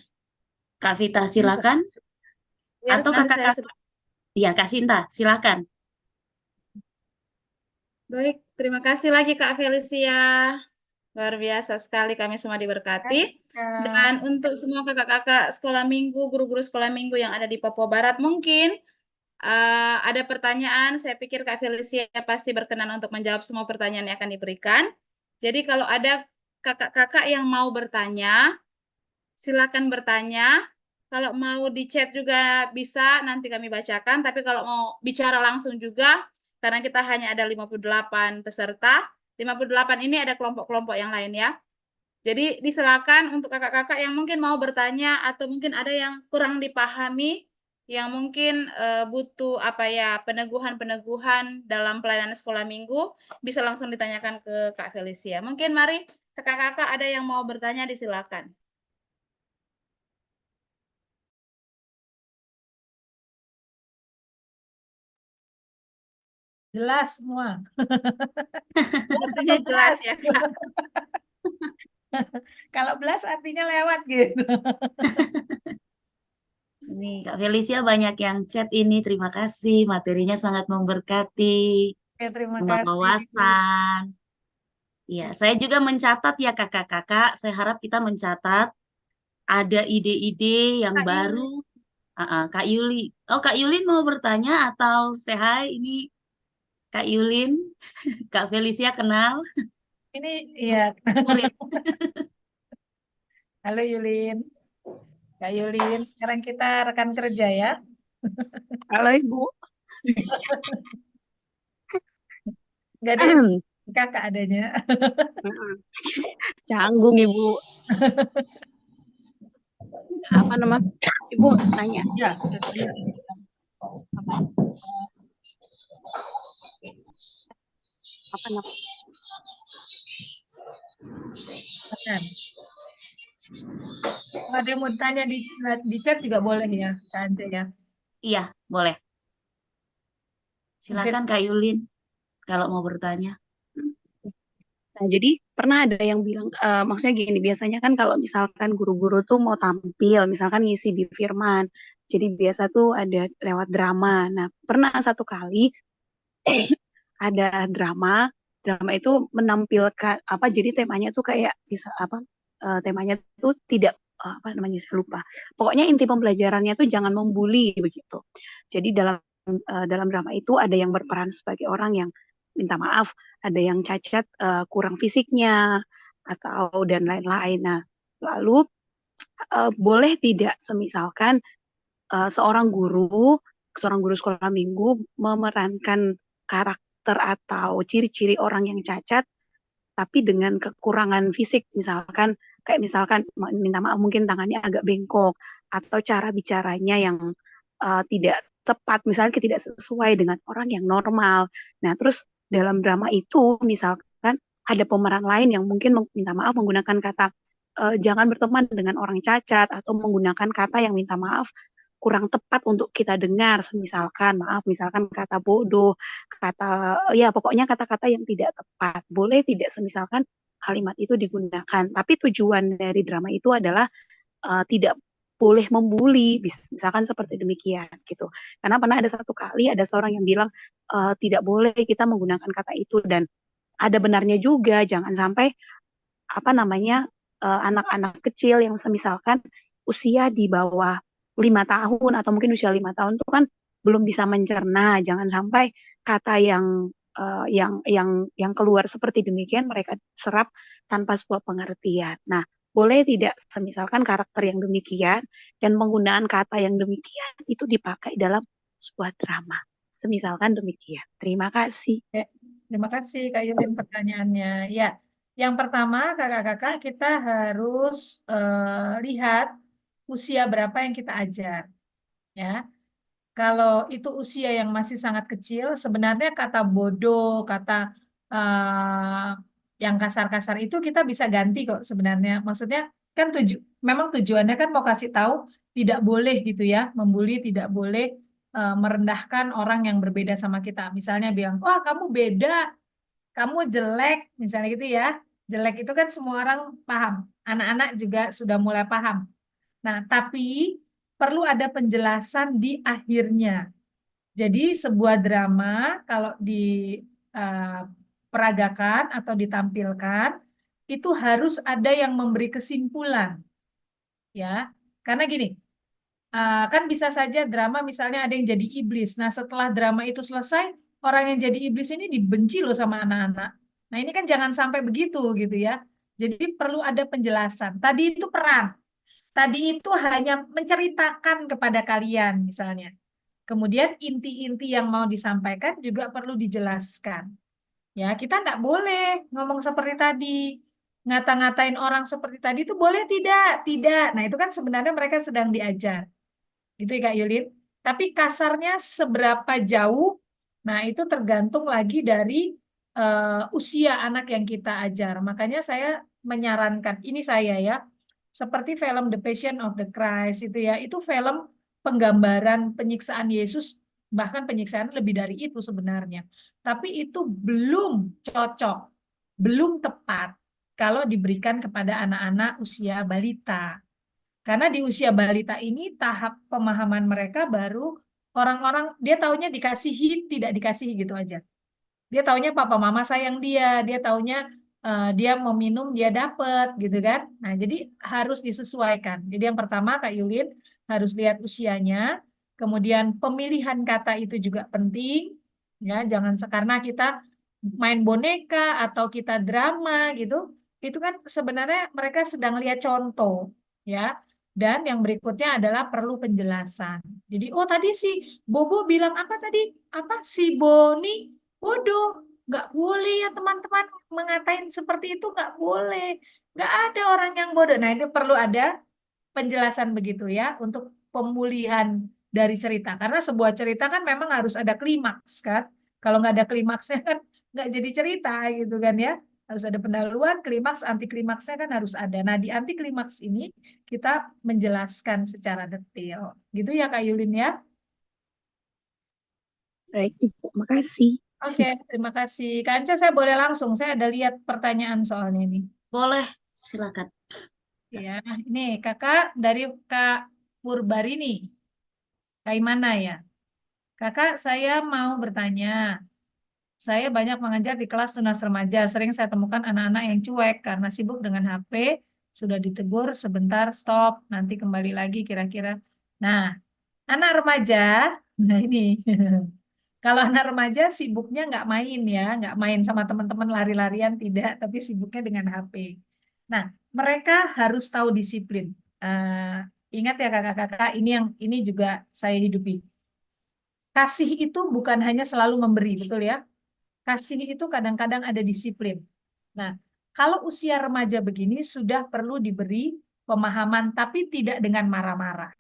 Kak Vita Nanti silakan. biar Atau nanti saya kakak-kakak... Iya, Kak Sinta, silakan. Baik, terima kasih lagi Kak Felicia. Luar biasa sekali kami semua diberkati. Dan untuk semua kakak-kakak sekolah minggu, guru-guru sekolah minggu yang ada di Papua Barat, mungkin ada pertanyaan. Saya pikir Kak Felicia pasti berkenan untuk menjawab semua pertanyaan yang akan diberikan. Jadi kalau ada kakak-kakak yang mau bertanya, silakan bertanya. Kalau mau di chat juga bisa, nanti kami bacakan. Tapi kalau mau bicara langsung juga, karena kita hanya ada 58 peserta, 58 ini ada kelompok-kelompok yang lain ya. Jadi disilakan untuk kakak-kakak yang mungkin mau bertanya atau mungkin ada yang kurang dipahami, yang mungkin butuh peneguhan-peneguhan dalam pelayanan sekolah minggu, bisa langsung ditanyakan ke Kak Felicia. Mungkin mari kakak-kakak ada yang mau bertanya, disilakan. Jelas semua. Artinya jelas ya Kak. Kalau belas artinya lewat gitu. Ini Kak Felicia banyak yang chat ini. Terima kasih, materinya sangat memberkati, Oke, terima menambah kasih. wawasan. Ya, saya juga mencatat ya kakak-kakak. Saya harap kita mencatat ada ide-ide yang Kak baru. Kak Yuli. Oh, Kak Yulin mau bertanya atau say hi? Ini Kak Yulin. Kak Felicia kenal. Ini iya. Murid. Halo Yulin. Kak Yulin, sekarang kita rekan kerja ya. Halo Ibu. Enggak deh, kakak adanya. Canggung Ibu. Apa nama? Ibu nanya. Ya. Apa nama? Benar. Kalau ada yang mau tanya di chat juga boleh ya, Kak Ante ya. Iya, boleh. Silakan Kak Yulin kalau mau bertanya. Nah, jadi pernah ada yang bilang, maksudnya gini, biasanya kan kalau misalkan guru-guru tuh mau tampil, misalkan ngisi di Firman, jadi biasa tuh ada lewat drama. Nah, pernah satu kali ada drama itu menampilkan apa, jadi temanya tuh kayak bisa apa, temanya tuh tidak apa namanya saya lupa. Pokoknya inti pembelajarannya tuh jangan membuli begitu. Jadi dalam drama itu ada yang berperan sebagai orang yang minta maaf, ada yang cacat kurang fisiknya atau dan lain-lain. Nah, lalu boleh tidak semisalkan seorang guru sekolah minggu memerankan karakter atau ciri-ciri orang yang cacat tapi dengan kekurangan fisik, misalkan minta maaf mungkin tangannya agak bengkok atau cara bicaranya yang tidak tepat, misalnya tidak sesuai dengan orang yang normal. Nah, terus dalam drama itu misalkan ada pemeran lain yang mungkin minta maaf menggunakan kata jangan berteman dengan orang cacat atau menggunakan kata yang minta maaf kurang tepat untuk kita dengar, misalkan kata bodoh, kata ya pokoknya kata-kata yang tidak tepat. Boleh tidak semisalkan kalimat itu digunakan, tapi tujuan dari drama itu adalah tidak boleh membuli, misalkan seperti demikian gitu. Karena pernah ada satu kali ada seorang yang bilang tidak boleh kita menggunakan kata itu, dan ada benarnya juga, jangan sampai apa namanya anak-anak kecil yang semisalkan usia di bawah 5 tahun atau mungkin usia 5 tahun itu kan belum bisa mencerna, jangan sampai kata yang keluar seperti demikian mereka serap tanpa sebuah pengertian. Nah, boleh tidak semisalkan karakter yang demikian dan penggunaan kata yang demikian itu dipakai dalam sebuah drama. Semisalkan demikian. Terima kasih. Terima kasih Kak Yulin pertanyaannya. Ya, yang pertama kakak-kakak kita harus lihat usia berapa yang kita ajar. Ya, kalau itu usia yang masih sangat kecil, sebenarnya kata bodoh, kata yang kasar-kasar itu kita bisa ganti kok sebenarnya. Maksudnya kan memang tujuannya kan mau kasih tahu tidak boleh gitu ya, membuli tidak boleh merendahkan orang yang berbeda sama kita. Misalnya bilang, wah kamu beda, kamu jelek, misalnya gitu ya. Jelek itu kan semua orang paham. Anak-anak juga sudah mulai paham. Nah, tapi perlu ada penjelasan di akhirnya. Jadi sebuah drama kalau diperagakan atau ditampilkan, itu harus ada yang memberi kesimpulan. Ya, karena gini, kan bisa saja drama misalnya ada yang jadi iblis. Nah, setelah drama itu selesai, orang yang jadi iblis ini dibenci loh sama anak-anak. Nah, ini kan jangan sampai begitu gitu ya. Jadi perlu ada penjelasan. Tadi itu peran. Tadi itu hanya menceritakan kepada kalian misalnya. Kemudian inti-inti yang mau disampaikan juga perlu dijelaskan. Ya, kita nggak boleh ngomong seperti tadi. Ngata-ngatain orang seperti tadi itu boleh tidak? Tidak. Nah, itu kan sebenarnya mereka sedang diajar. Gitu ya Kak Yulin. Tapi kasarnya seberapa jauh, nah itu tergantung lagi dari usia anak yang kita ajar. Makanya saya menyarankan, ini saya ya, seperti film The Passion of the Christ itu ya, itu film penggambaran penyiksaan Yesus, bahkan penyiksaan lebih dari itu sebenarnya. Tapi itu belum cocok, belum tepat kalau diberikan kepada anak-anak usia balita. Karena di usia balita ini tahap pemahaman mereka baru orang-orang, dia taunya dikasihi, tidak dikasihi gitu aja. Dia taunya papa mama sayang dia taunya dia mau minum dia dapet gitu kan. Nah, jadi harus disesuaikan. Jadi yang pertama Kak Yulin harus lihat usianya, kemudian pemilihan kata itu juga penting ya, jangan karena kita main boneka atau kita drama gitu, itu kan sebenarnya mereka sedang lihat contoh ya. Dan yang berikutnya adalah perlu penjelasan. Jadi, oh tadi si Bobo bilang apa tadi? Apa si Boni bodoh, nggak boleh ya teman-teman mengatain seperti itu nggak boleh, nggak ada orang yang bodoh. Nah itu perlu ada penjelasan begitu ya untuk pemulihan dari cerita. Karena sebuah cerita kan memang harus ada klimaks kan. Kalau nggak ada klimaksnya kan nggak jadi cerita gitu kan ya. Harus ada pendahuluan, klimaks, anti klimaksnya kan harus ada. Nah di anti klimaks ini kita menjelaskan secara detail. Gitu ya Kak Yulin ya. Baik, Ibu. Makasih. Oke, terima kasih. Kak Anca, saya boleh langsung. Saya ada lihat pertanyaan soalnya ini. Boleh, silakan. Ya, ini kakak dari Kak Purbarini. Kayak mana ya? Kakak, saya mau bertanya. Saya banyak mengajar di kelas tunas remaja. Sering saya temukan anak-anak yang cuek karena sibuk dengan HP. Sudah ditegur sebentar, stop. Nanti kembali lagi kira-kira. Nah, anak remaja, nah ini. Kalau anak remaja sibuknya nggak main ya, nggak main sama teman-teman lari-larian tidak, tapi sibuknya dengan HP. Nah, mereka harus tahu disiplin. Ingat ya kakak-kakak, ini juga saya hidupi. Kasih itu bukan hanya selalu memberi, betul ya? Kasih itu kadang-kadang ada disiplin. Nah, kalau usia remaja begini sudah perlu diberi pemahaman, tapi tidak dengan marah-marah.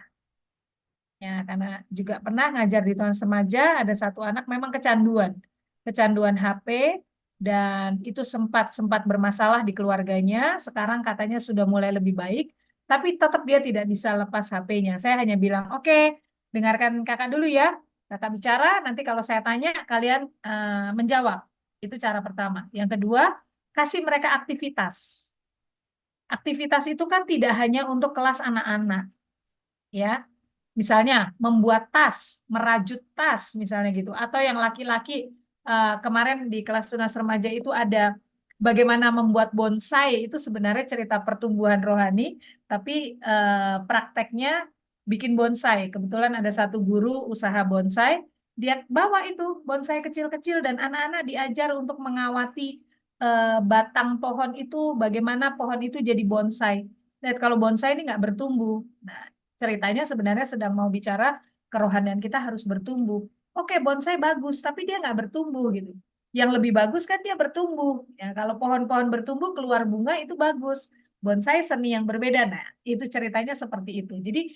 Ya, karena juga pernah ngajar di tunas remaja, ada satu anak memang kecanduan HP, dan itu sempat bermasalah di keluarganya. Sekarang katanya sudah mulai lebih baik, tapi tetap dia tidak bisa lepas HP-nya. Saya hanya bilang, oke, dengarkan kakak dulu ya. Kakak bicara, nanti kalau saya tanya, kalian menjawab. Itu cara pertama. Yang kedua, kasih mereka aktivitas. Aktivitas itu kan tidak hanya untuk kelas anak-anak, ya. Misalnya membuat tas, merajut tas misalnya gitu. Atau yang laki-laki kemarin di kelas tunas remaja itu ada bagaimana membuat bonsai. Itu sebenarnya cerita pertumbuhan rohani, tapi prakteknya bikin bonsai. Kebetulan ada satu guru usaha bonsai, dia bawa itu bonsai kecil-kecil dan anak-anak diajar untuk mengawati batang pohon itu, bagaimana pohon itu jadi bonsai. Dan kalau bonsai ini nggak bertumbuh. Nah, ceritanya sebenarnya sedang mau bicara kerohanian kita harus bertumbuh. Oke, bonsai bagus, tapi dia nggak bertumbuh gitu. Yang lebih bagus kan dia bertumbuh. Ya, kalau pohon-pohon bertumbuh keluar bunga itu bagus. Bonsai seni yang berbeda. Nah, itu ceritanya seperti itu. Jadi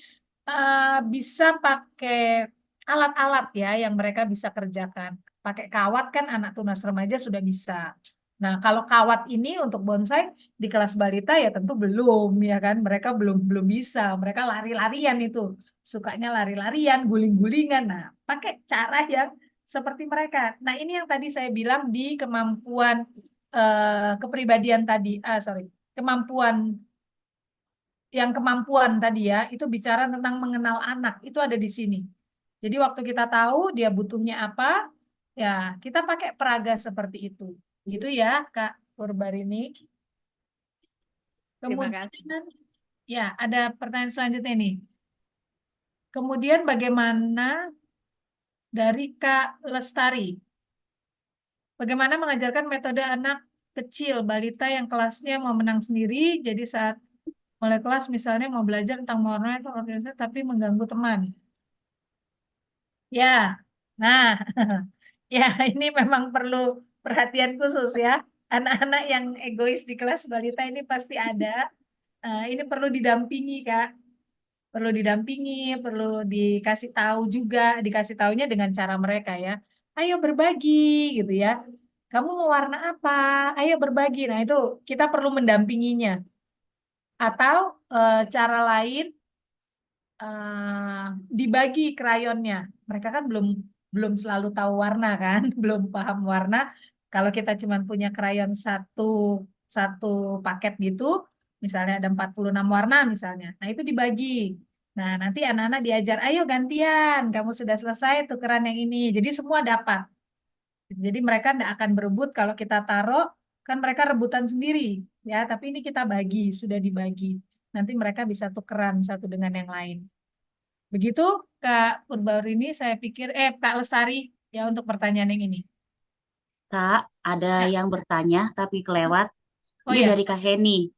bisa pakai alat-alat ya yang mereka bisa kerjakan. Pakai kawat kan anak tunas remaja sudah bisa. Nah, kalau kawat ini untuk bonsai di kelas balita ya tentu belum ya kan, mereka belum bisa, mereka lari-larian itu sukanya lari-larian, guling-gulingan. Nah, pakai cara yang seperti mereka. Nah, ini yang tadi saya bilang di kemampuan kepribadian tadi. Kemampuan tadi ya, itu bicara tentang mengenal anak. Itu ada di sini. Jadi waktu kita tahu dia butuhnya apa, ya kita pakai peraga seperti itu. Gitu ya, Kak Purbarini. Terima kasih. Kemudian, ya ada pertanyaan selanjutnya nih. Kemudian bagaimana dari Kak Lestari? Bagaimana mengajarkan metode anak kecil, balita yang kelasnya mau menang sendiri, jadi saat mulai kelas misalnya mau belajar tentang mewarnai atau organisasi, tapi mengganggu teman. Ya, nah, ya ini memang perlu perhatian khusus ya. Anak-anak yang egois di kelas balita ini pasti ada. Ini perlu didampingi, Kak. Perlu didampingi, perlu dikasih tahu juga, dikasih taunya dengan cara mereka ya. Ayo berbagi gitu ya. Kamu mau warna apa? Ayo berbagi. Nah, itu kita perlu mendampinginya. Atau cara lain dibagi krayonnya. Mereka kan belum selalu tahu warna kan, belum paham warna. Kalau kita cuma punya krayon satu paket gitu, misalnya ada 46 warna misalnya. Nah, itu dibagi. Nah, nanti anak-anak diajar, ayo gantian, kamu sudah selesai tukeran yang ini. Jadi semua dapat. Jadi mereka tidak akan berebut kalau kita taruh, kan mereka rebutan sendiri. Ya, tapi ini kita bagi, sudah dibagi. Nanti mereka bisa tukeran satu dengan yang lain. Begitu, Kak Purbarini, saya pikir, Kak Lestari, ya untuk pertanyaan yang ini. Kak, ada Ya. yang bertanya tapi kelewat. Oh Ini ya, dari Kak Heni.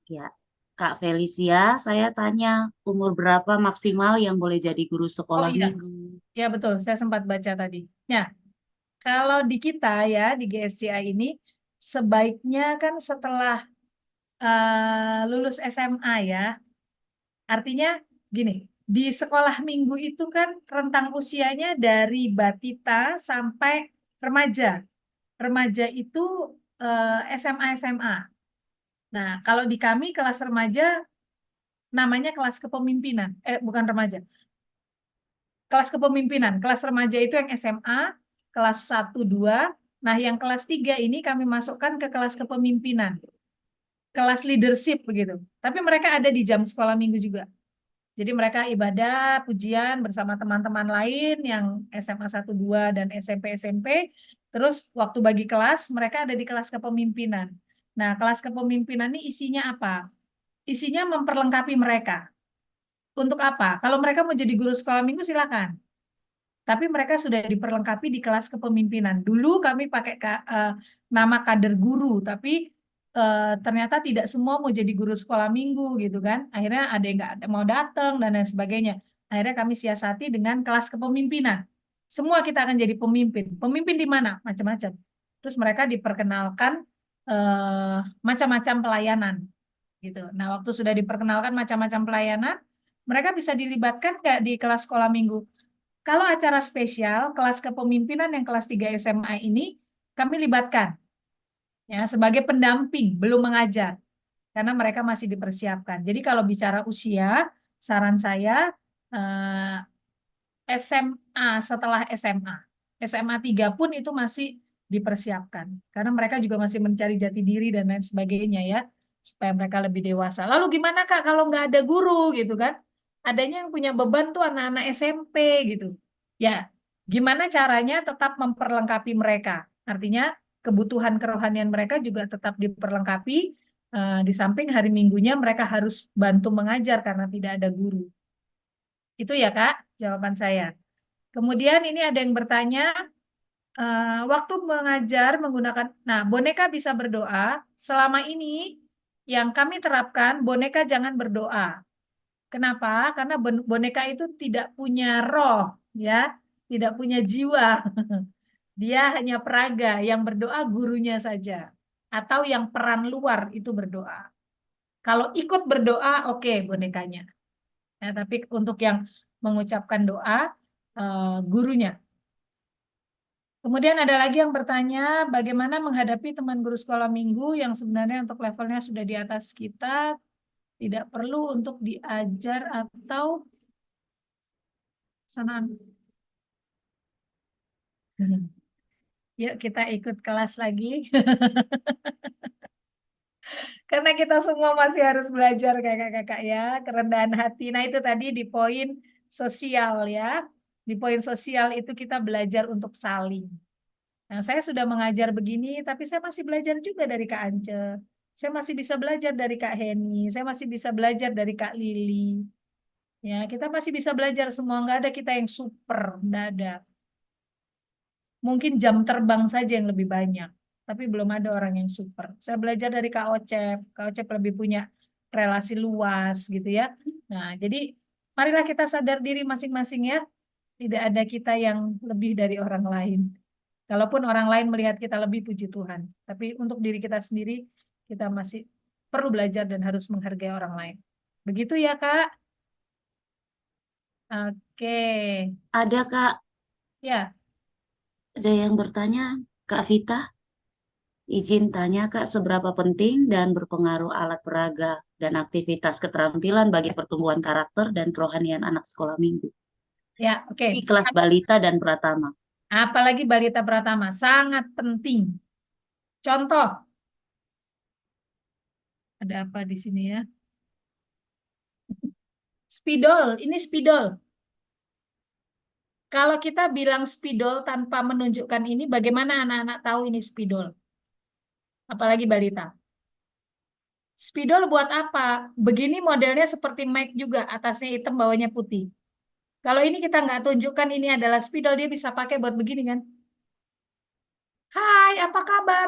Ya, Kak Felicia, saya tanya umur berapa maksimal yang boleh jadi guru oh sekolah iya, minggu? ya betul, saya sempat baca tadi. Ya, kalau di kita ya, di GSCI ini, sebaiknya kan setelah lulus SMA ya, artinya gini, di sekolah minggu itu kan rentang usianya dari batita sampai remaja. Remaja itu SMA. Nah, kalau di kami kelas remaja namanya kelas kepemimpinan. Bukan remaja. Kelas kepemimpinan. Kelas remaja itu yang SMA, kelas 1, 2. Nah, yang kelas 3 ini kami masukkan ke kelas kepemimpinan. Kelas leadership begitu. Tapi mereka ada di jam sekolah minggu juga. Jadi mereka ibadah, pujian bersama teman-teman lain yang SMA 1, 2, dan SMP. Terus waktu bagi kelas, mereka ada di kelas kepemimpinan. Nah, kelas kepemimpinan ini isinya apa? Isinya memperlengkapi mereka. Untuk apa? Kalau mereka mau jadi guru sekolah minggu, silakan. Tapi mereka sudah diperlengkapi di kelas kepemimpinan. Dulu kami pakai nama kader guru, tapi ternyata tidak semua mau jadi guru sekolah minggu gitu kan. Akhirnya ada yang nggak mau datang dan lain sebagainya. Akhirnya kami siasati dengan kelas kepemimpinan. Semua kita akan jadi pemimpin. Pemimpin di mana? Macam-macam. Terus mereka diperkenalkan macam-macam pelayanan gitu. Nah, waktu sudah diperkenalkan macam-macam pelayanan, mereka bisa dilibatkan nggak di kelas sekolah minggu? Kalau acara spesial, kelas kepemimpinan yang kelas 3 SMA ini, kami libatkan ya sebagai pendamping, belum mengajar. Karena mereka masih dipersiapkan. Jadi kalau bicara usia, saran saya SMA setelah SMA. SMA 3 pun itu masih dipersiapkan. Karena mereka juga masih mencari jati diri dan lain sebagainya ya. Supaya mereka lebih dewasa. Lalu gimana Kak kalau nggak ada guru gitu kan? Adanya yang punya beban tuh anak-anak SMP gitu. Ya, gimana caranya tetap memperlengkapi mereka? Artinya kebutuhan kerohanian mereka juga tetap diperlengkapi. Di samping hari Minggunya mereka harus bantu mengajar karena tidak ada guru. Itu ya Kak, jawaban saya. Kemudian ini ada yang bertanya, waktu mengajar menggunakan, nah boneka bisa berdoa. Selama ini yang kami terapkan, boneka jangan berdoa. Kenapa? Karena boneka itu tidak punya roh, ya, tidak punya jiwa. Dia hanya peraga, yang berdoa gurunya saja. Atau yang peran luar itu berdoa. Kalau ikut berdoa, oke bonekanya. Ya, tapi untuk yang mengucapkan doa, gurunya. Kemudian ada lagi yang bertanya, bagaimana menghadapi teman guru sekolah minggu yang sebenarnya untuk levelnya sudah di atas kita, tidak perlu untuk diajar atau Sana. Yuk kita ikut kelas lagi. Karena kita semua masih harus belajar kakak-kakak ya, kerendahan hati. Nah itu tadi di poin sosial ya. Di poin sosial itu kita belajar untuk saling. Nah saya sudah mengajar begini, tapi saya masih belajar juga dari Kak Ance. Saya masih bisa belajar dari Kak Heni. Saya masih bisa belajar dari Kak Lili. Ya, kita masih bisa belajar semua. Nggak ada kita yang super, nggak ada. Mungkin jam terbang saja yang lebih banyak, tapi belum ada orang yang super. Saya belajar dari Kak Ocep. Kak Ocep lebih punya relasi luas gitu ya. Nah, jadi marilah kita sadar diri masing-masing ya. Tidak ada kita yang lebih dari orang lain. Kalaupun orang lain melihat kita lebih, puji Tuhan. Tapi untuk diri kita sendiri, kita masih perlu belajar dan harus menghargai orang lain. Begitu ya, Kak? Oke. Ada Kak, Ya, ada yang bertanya, Kak Vita, izin tanya Kak, seberapa penting dan berpengaruh alat peraga dan aktivitas keterampilan bagi pertumbuhan karakter dan kerohanian anak sekolah minggu ya, oke. di kelas balita dan pratama? Apalagi balita pratama, sangat penting. Contoh, ada apa di sini ya? Spidol, ini spidol. Kalau kita bilang spidol tanpa menunjukkan ini, bagaimana anak-anak tahu ini spidol? Apalagi balita. Spidol buat apa? Begini modelnya seperti mic juga, atasnya hitam, bawahnya putih. Kalau ini kita nggak tunjukkan ini adalah spidol, dia bisa pakai buat begini kan? Hai, apa kabar?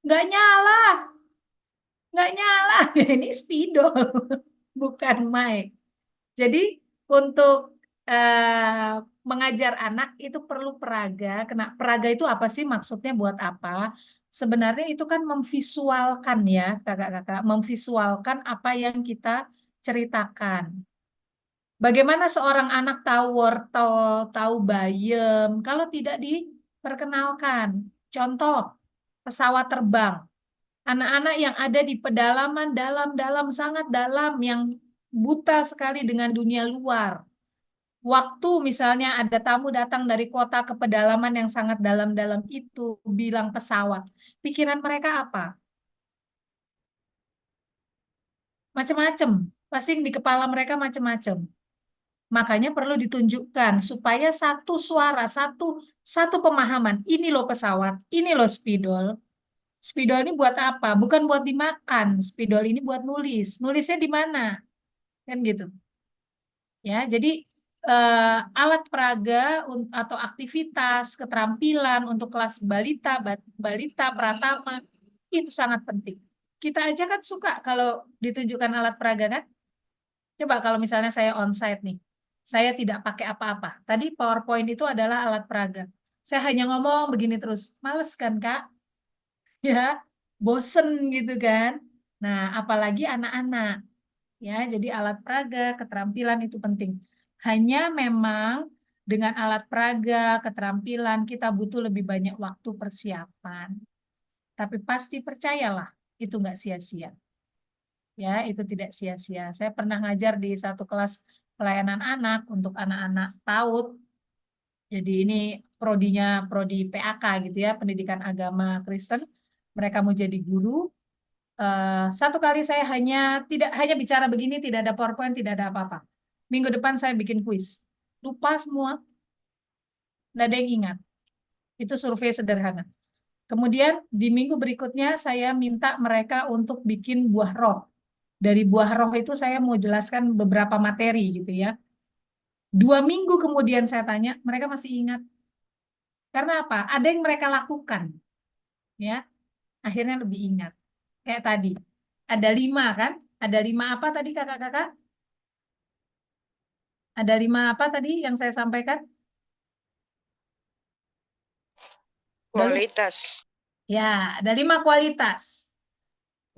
Nggak nyala, nggak nyala. Ini spidol, bukan mic. Jadi untuk mengajar anak itu perlu peraga. Kena peraga itu apa sih maksudnya buat apa? Sebenarnya itu kan memvisualkan ya, kakak-kakak, memvisualkan apa yang kita ceritakan. Bagaimana seorang anak tahu wortel, tahu bayam, kalau tidak diperkenalkan. Contoh, pesawat terbang. Anak-anak yang ada di pedalaman dalam-dalam, sangat dalam, yang buta sekali dengan dunia luar. Waktu misalnya ada tamu datang dari kota ke pedalaman yang sangat dalam-dalam itu, bilang pesawat. Pikiran mereka apa? Macam-macam. Pasti di kepala mereka macam-macam. Makanya perlu ditunjukkan supaya satu suara, satu pemahaman. Ini loh pesawat, ini loh spidol. Spidol ini buat apa? Bukan buat dimakan. Spidol ini buat nulis. Nulisnya di mana? Kan gitu. Ya, jadi alat peraga atau aktivitas keterampilan untuk kelas balita, balita pratama itu sangat penting. Kita aja kan suka kalau ditunjukkan alat peraga kan? Coba kalau misalnya saya onsite nih, saya tidak pakai apa-apa. Tadi PowerPoint itu adalah alat peraga. Saya hanya ngomong begini terus, males kan Kak? Ya, bosen gitu kan? Nah, apalagi anak-anak. Ya, jadi alat peraga, keterampilan itu penting. Hanya memang dengan alat peraga, keterampilan kita butuh lebih banyak waktu persiapan. Tapi pasti percayalah, itu nggak sia-sia. Ya, itu tidak sia-sia. Saya pernah ngajar di satu kelas pelayanan anak untuk anak-anak PAUD. Jadi ini prodi PAK gitu ya, Pendidikan Agama Kristen. Mereka mau jadi guru. Satu kali saya tidak hanya bicara begini, tidak ada PowerPoint, tidak ada apa-apa. Minggu depan saya bikin kuis. Lupa semua, tidak ada yang ingat. Itu survei sederhana. Kemudian di minggu berikutnya saya minta mereka untuk bikin buah roh. Dari buah roh itu saya mau jelaskan beberapa materi gitu ya. 2 minggu kemudian saya tanya, mereka masih ingat. Karena apa? Ada yang mereka lakukan. Ya, akhirnya lebih ingat. Kayak tadi, ada 5 kan? Ada 5 apa tadi kakak-kakak? Ada 5 apa tadi yang saya sampaikan? Kualitas. Ya, ada 5 kualitas.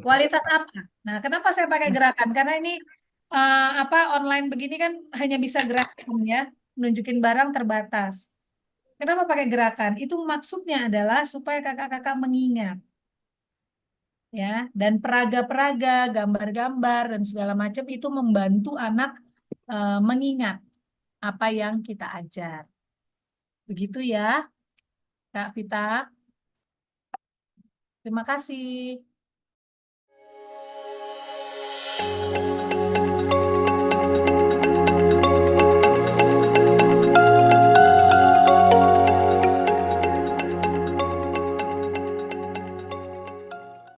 Kualitas apa? Nah, kenapa saya pakai gerakan? Karena ini online begini kan hanya bisa gerakan ya, nunjukin barang terbatas. Kenapa pakai gerakan? Itu maksudnya adalah supaya kakak-kakak mengingat. Ya, dan peraga-peraga, gambar-gambar dan segala macam itu membantu anak mengingat apa yang kita ajar. Begitu ya, Kak Vita. Terima kasih.